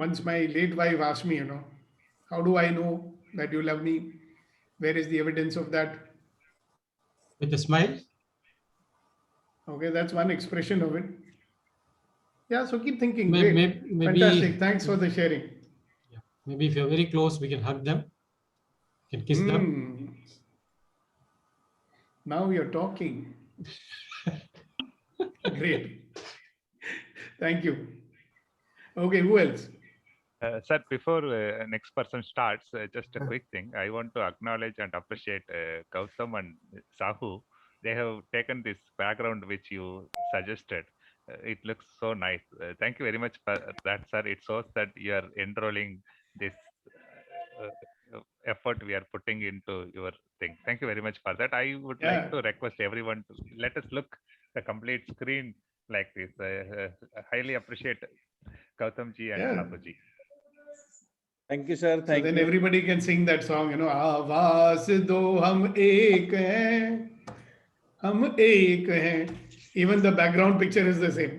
Once my late wife asked me, how do I know that you love me? Where is the evidence of that? With a smile. Okay, that's one expression of it. Yeah, so keep thinking. Maybe, Great. Fantastic. Thanks for the sharing. Yeah. Maybe if you're very close, we can hug them, can kiss them. Now you're talking. Great. Thank you. Okay, who else? Sir, before next person starts, just a quick thing. I want to acknowledge and appreciate Gautam and Sahu. They have taken this background which you suggested. It looks so nice. Thank you very much for that, sir. It shows that you are enrolling this effort we are putting into your thing. Thank you very much for that. I would like to request everyone to let us look the complete screen like this. I highly appreciate Gautam ji and Sahu ji. Thank you, sir. Thank so then you. Everybody can sing that song, आवाज़ दो हम एक हैं, हम एक हैं. Even the background picture is the same.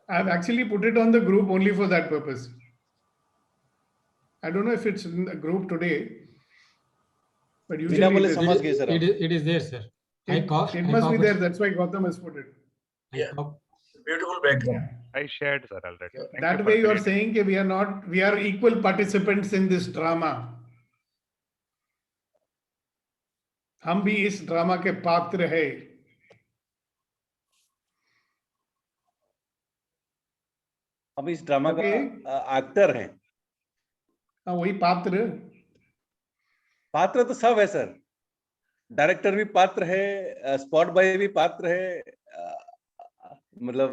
I've actually put it on the group only for that purpose. I don't know if it's in the group today, but usually it is there, sir. It must be there. That's why Gautam has put it. Yeah. Beautiful background. I shared, sir, already. That way you are saying that we are equal participants in this drama. हम भी इस drama के पात्र हैं. हम इस drama का actor हैं. हाँ, वही पात्र तो सब है सर. डायरेक्टर भी पात्र है, स्पॉट बॉय भी पात्र है, मतलब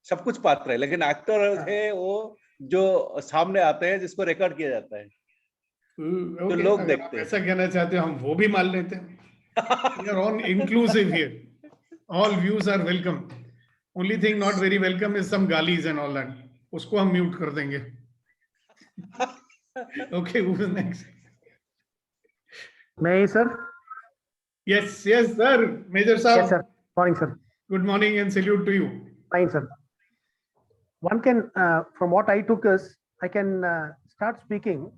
सब कुछ पात्र है, लेकिन एक्टर है वो जो सामने आते हैं, जिसको रिकॉर्ड किया जाता है, तो लोग देखते हैं. ऐसा कहना चाहते हो हम वो भी मान लेते हैं. We are all inclusive here. All views are welcome. Only thing not very welcome is some galis and all that. उसको हम म्यूट कर देंगे. Okay, who is next? May I, sir? Yes, sir. Major sir. Yes, sir. Morning, sir. Good morning and salute to you. Fine, sir. One can, from what I took is, I can start speaking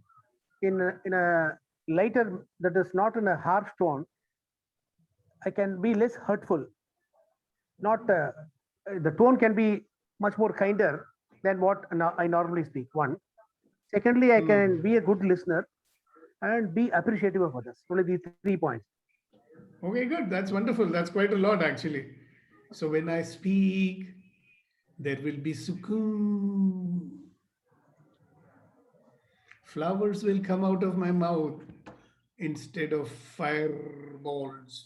in a lighter, that is not in a harsh tone. I can be less hurtful. Not the tone can be much more kinder than what I normally speak. One. Secondly, I can be a good listener and be appreciative of others. Only these 3 points. Okay, good. That's wonderful. That's quite a lot, actually. So when I speak, there will be sukoon. Flowers will come out of my mouth instead of fireballs.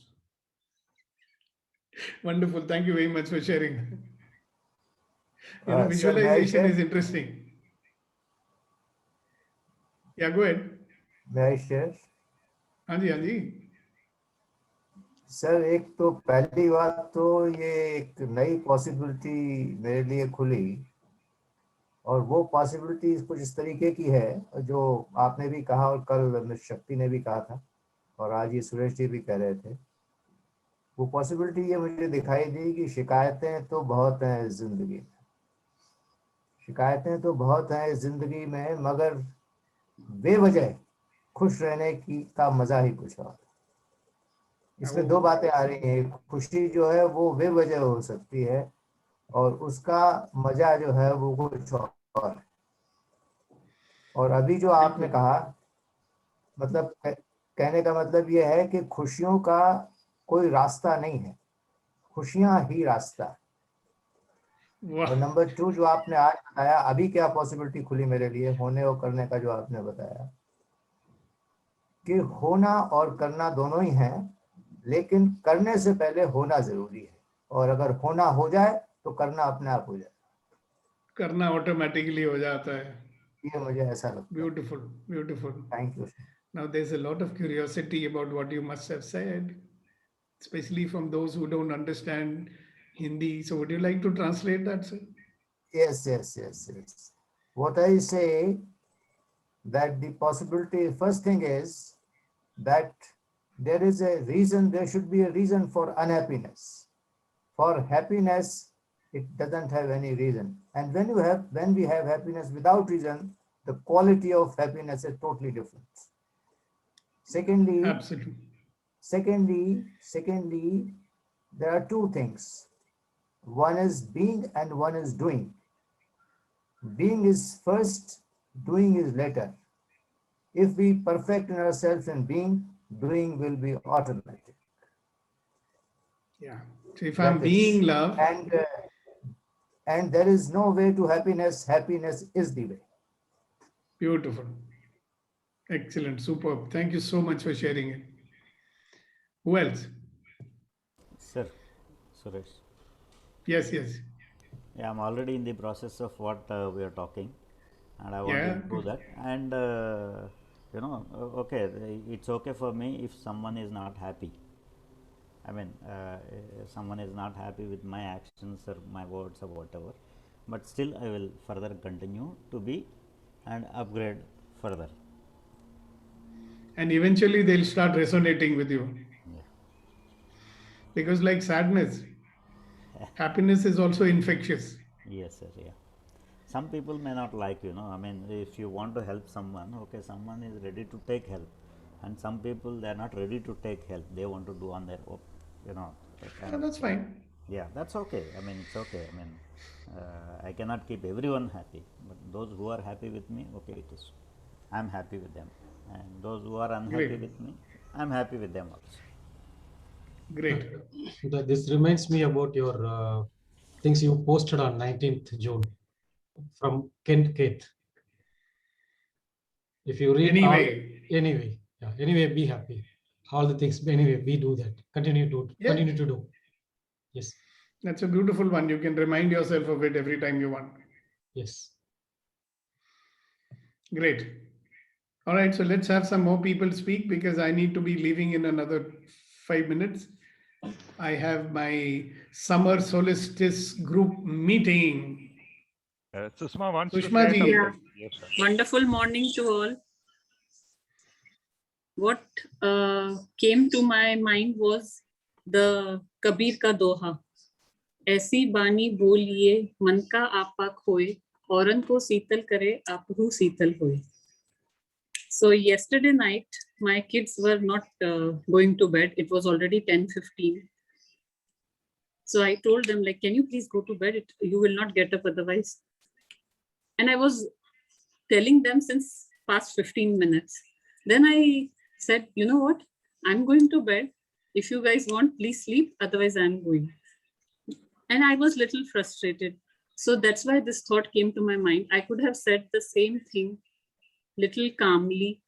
Wonderful. Thank you very much for sharing. Sir, may I Visualization share? is interesting. Yeah, go ahead. May I share? हाँ जी, हाँ जी. Sir एक तो पहली बात तो ये एक नई पॉसिबिलिटी मेरे लिए खुली और वो पॉसिबिलिटी कुछ इस तरीके की है जो आपने भी कहा और कल मिस शक्ति ने भी कहा था और आज ये सुरेश जी भी कह रहे थे। वो पॉसिबिलिटी ये मुझे दिखाई दी कि शिकायतें तो बहुत हैं जिंदगी में, शिकायतें तो बहुत हैं जिंदगी में, मगर बेवजह खुश रहने की का मजा ही कुछ और। इसमें दो बातें आ रही हैं, खुशी जो है वो बेवजह हो सकती है और उसका मजा जो है वो कुछ और। और अभी जो आपने कहा, मतलब कहने का मतलब ये है कि खुशियों का कोई रास्ता नहीं है, खुशियां ही रास्ता है। और नंबर 2 जो आपने आज बताया, अभी क्या पॉसिबिलिटी खुली मेरे लिए होने और करने का, जो आपने बताया कि होना और करना दोनों ही हैं, लेकिन करने से पहले होना जरूरी है और अगर होना हो जाए तो करना अपने आप हो जाए, करना ऑटोमेटिकली हो जाता है. ये मुझे ऐसा लगता है। Beautiful, beautiful. Thank you. Now there's a lot of curiosity about what you must have said, especially from those who don't understand Hindi. So would you like to translate that, sir? Yes. What I say that the possibility, first thing is that there is a reason, there should be a reason for unhappiness. For happiness, it doesn't have any reason. And when we have happiness without reason, the quality of happiness is totally different. Secondly, absolutely. Secondly, there are two things. One is being and one is doing. Being is first, doing is later. If we perfect ourselves in being, doing will be automatic. Yeah. So if I'm being love, and there is no way to happiness, happiness is the way. Beautiful. Excellent. Superb. Thank you so much for sharing it. Who else? Sir, Suresh. Yes. Yeah, I'm already in the process of what we are talking, and I want to improve that. And okay, it's okay for me if someone is not happy. I mean, someone is not happy with my actions or my words or whatever, but still I will further continue to be and upgrade further. And eventually they'll start resonating with you. Yeah. Because like sadness, happiness is also infectious. Yes, sir. Yeah. Some people may not like, I mean, if you want to help someone, okay, someone is ready to take help, and some people, they are not ready to take help. They want to do on their own, That's fine. Yeah, that's okay. I mean, it's okay. I mean, I cannot keep everyone happy, but those who are happy with me, okay, it is. I'm happy with them. And those who are unhappy with me, I'm happy with them also. Great. This reminds me about your things you posted on 19th June from Kent Keith. If you read anyway, be happy. All the things, anyway, do that. Continue to do. Yes. That's a beautiful one. You can remind yourself of it every time you want. Yes. Great. All right. So let's have some more people speak because I need to be leaving in another 5 minutes. I have my summer solstice group meeting. Sushma wants Sushma to say ji. something. Yes, wonderful morning to all. What came to my mind was the Kabir ka doha. ऐसी बानी बोलिए मन का आपा खोए औरन को शीतल करे आपहु शीतल होए. So yesterday night my kids were not going to bed. It was already 10:15. So I told them, like, can you please go to bed? You will not get up otherwise. And I was telling them since past 15 minutes. Then I said, you know what? I'm going to bed. If you guys want, please sleep. Otherwise, I'm going. And I was a little frustrated. So that's why this thought came to my mind. I could have said the same thing little calmly,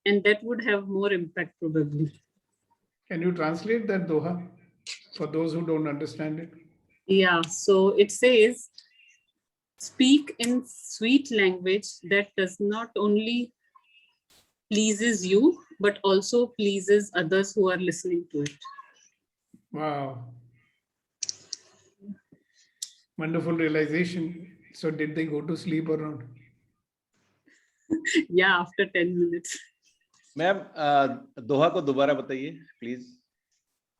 and that would have more impact probably. Can you translate that doha for those who don't understand it? Yeah, so it says, speak in sweet language that does not only pleases you, but also pleases others who are listening to it. Wow. Wonderful realization. So did they go to sleep or not? Yeah, after 10 minutes. Ma'am दोहा को दोबारा बताइए please.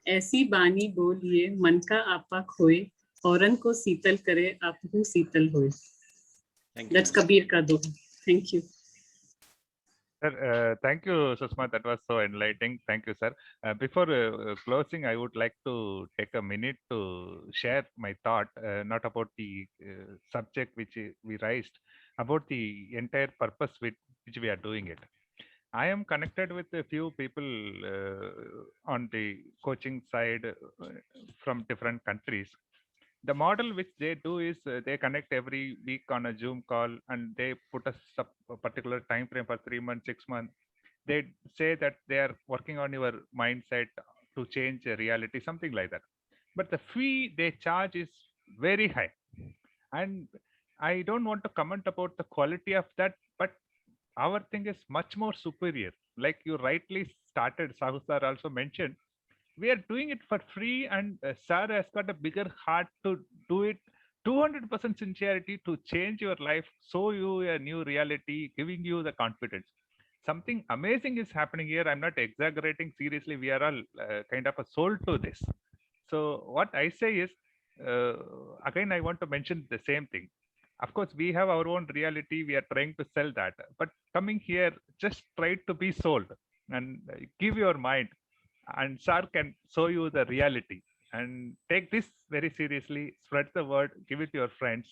ऐसी बानी बोलिए मन का आपा खोए औरन को शीतल करे आपहु शीतल होए. That's Kabir ka doha. Thank you. Sir, thank you, Susma. That was so enlightening. Thank you, sir. Before closing, I would like to take a minute to share my thought, not about the subject which we raised, about the entire purpose with which we are doing it. I am connected with a few people on the coaching side from different countries. The model which they do is they connect every week on a Zoom call, and they put a particular time frame for 3 months, 6 months. They say that they are working on your mindset to change a reality, something like that. But the fee they charge is very high, and I don't want to comment about the quality of that, but our thing is much more superior. Like you rightly started, Sahu sir also mentioned, we are doing it for free, and sir has got a bigger heart to do it 200% sincerity to change your life, show you a new reality, giving you the confidence. Something amazing is happening here. I'm not exaggerating. Seriously, we are all kind of a soul to this. So what I say is, again, I want to mention the same thing. Of course, we have our own reality. We are trying to sell that. But coming here, just try to be sold and give your mind. And sir can show you the reality. And take this very seriously. Spread the word. Give it to your friends.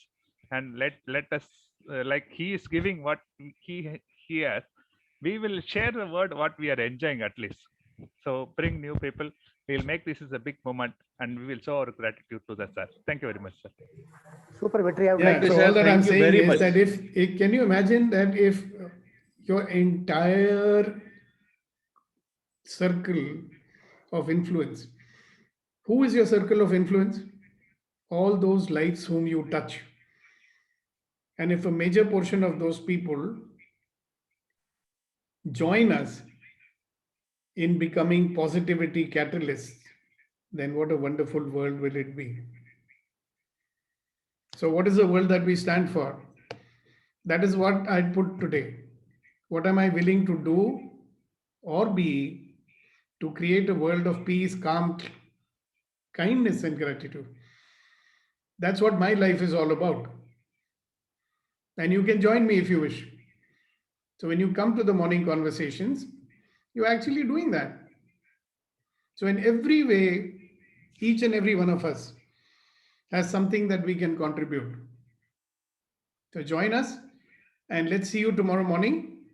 And let us, like he is giving what he has. We will share the word what we are enjoying at least. So bring new people. We'll make this as a big moment, and we will show our gratitude to the sir. Thank you very much, sir. Super, Vetri. I would Yeah, like to so all that I'm Thank you saying very is much. that if can you imagine that if your entire circle of influence, who is your circle of influence? All those lights whom you touch. And if a major portion of those people join us in becoming positivity catalysts, then what a wonderful world will it be. So what is the world that we stand for? That is what I put today. What am I willing to do or be to create a world of peace, calm, kindness, and gratitude? That's what my life is all about. And you can join me if you wish. So when you come to the morning conversations, you're actually doing that. So in every way, each and every one of us has something that we can contribute. So join us, and let's see you tomorrow morning,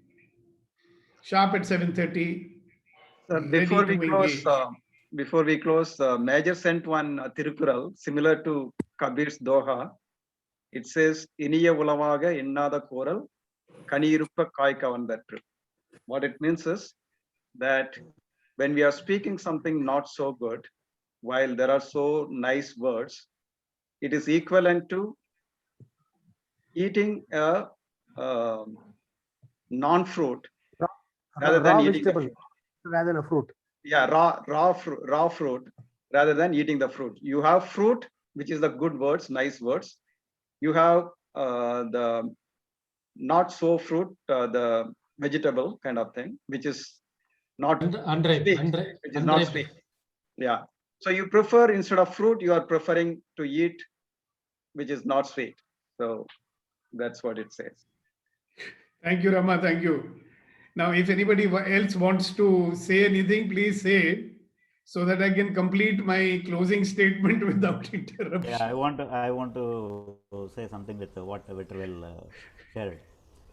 sharp at 7:30. Sir, Ready to engage. before we close, Major sent one Tirukural similar to Kabir's Doha. It says, "Iniya ulavaga innada koral, kaniruppa kaika vandatru." What it means is that when we are speaking something not so good, while there are so nice words, it is equivalent to eating a non-fruit rather than raw eating the vegetable fruit. rather than a fruit. Yeah, raw fruit rather than eating the fruit. You have fruit, which is the good words, nice words. You have the not so fruit, the vegetable kind of thing, which is not Unripe, sweet, unripe, which is not unripe. sweet. Yeah. So you prefer, instead of fruit, you are preferring to eat which is not sweet. So that's what it says. Thank you, Rama. Thank you. Now, if anybody else wants to say anything, please say it so that I can complete my closing statement without interruption. Yeah, I want to say something with what Vitrivel shared,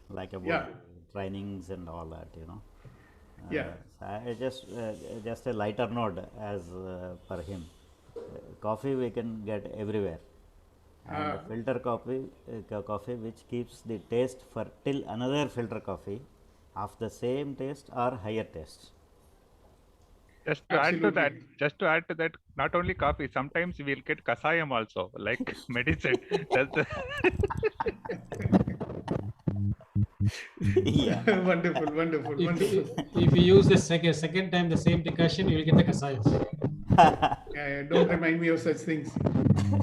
like about trainings and all that, you know. Yeah. So I just a lighter note as per him. Coffee we can get everywhere. and filter coffee which keeps the taste for till another filter coffee of the same taste or higher taste. Just to add to that, not only coffee, sometimes we'll get kasayam also, like medicine. Yeah. Wonderful. If you use the second time the same decoction, you will get the kasayam. Yeah, don't remind me of such things.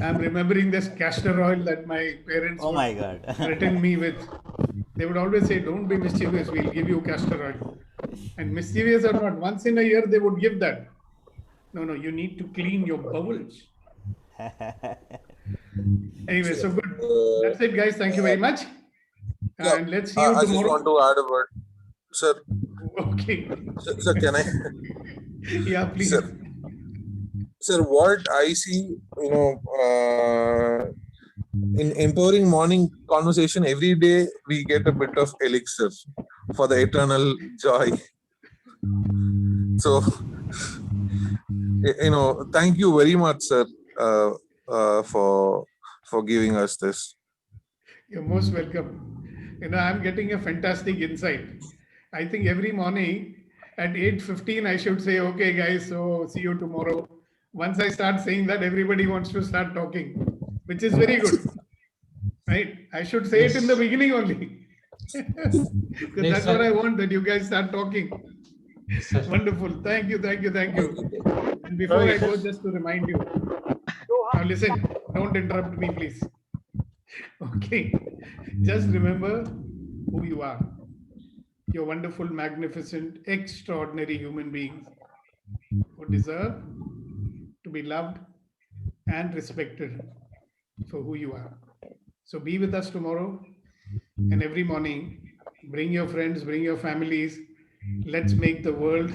I'm remembering this castor oil that my parents Oh my God. threatened me with. They would always say, don't be mischievous, we'll give you castor oil. And mischievous or not, once in a year they would give that. No, you need to clean your bowels. Anyway, so good. That's it, guys. Thank you very much. And let's see you I tomorrow. just want to add a word. Sir. Okay. Sir, can I? Yeah, please. Sir, what I see, in empowering morning conversation, every day we get a bit of elixir for the eternal joy. So, thank you very much, sir, for giving us this. You're most welcome. I'm getting a fantastic insight. I think every morning at 8:15, I should say, okay, guys, so see you tomorrow. Once I start saying that, everybody wants to start talking, which is very good. Right? I should say it in the beginning only. Because that's what I want, that you guys start talking. Wonderful. Thank you. And before I go, just to remind you. Now listen, don't interrupt me, please. Okay. Just remember who you are. You're wonderful, magnificent, extraordinary human beings who deserve to be loved and respected for who you are. So be with us tomorrow and every morning. Bring your friends, bring your families. Let's make the world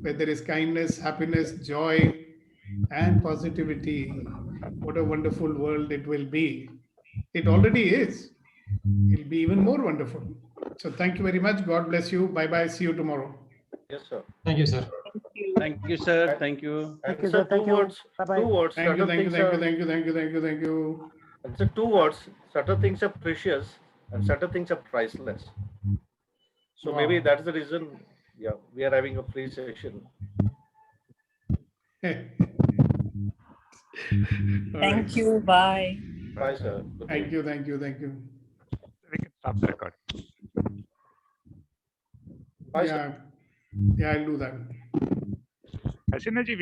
where there is kindness, happiness, joy, and positivity. What a wonderful world it will be. It already is. It'll be even more wonderful. So thank you very much. God bless you. Bye-bye. See you tomorrow. Yes, sir. Thank you, sir. Thank you, sir. Thank you. And sir, two words. Bye-bye. Two words. Thank you. Certain Thank things you. And so 2 words. Certain things are precious and certain things are priceless. So maybe Wow. that's the reason. Yeah, we are having a free session. Thank you. Bye. Bye, sir. Good day. Thank you. We can stop the record. Bye, sir. Yeah, I'll do that. Hasina ji,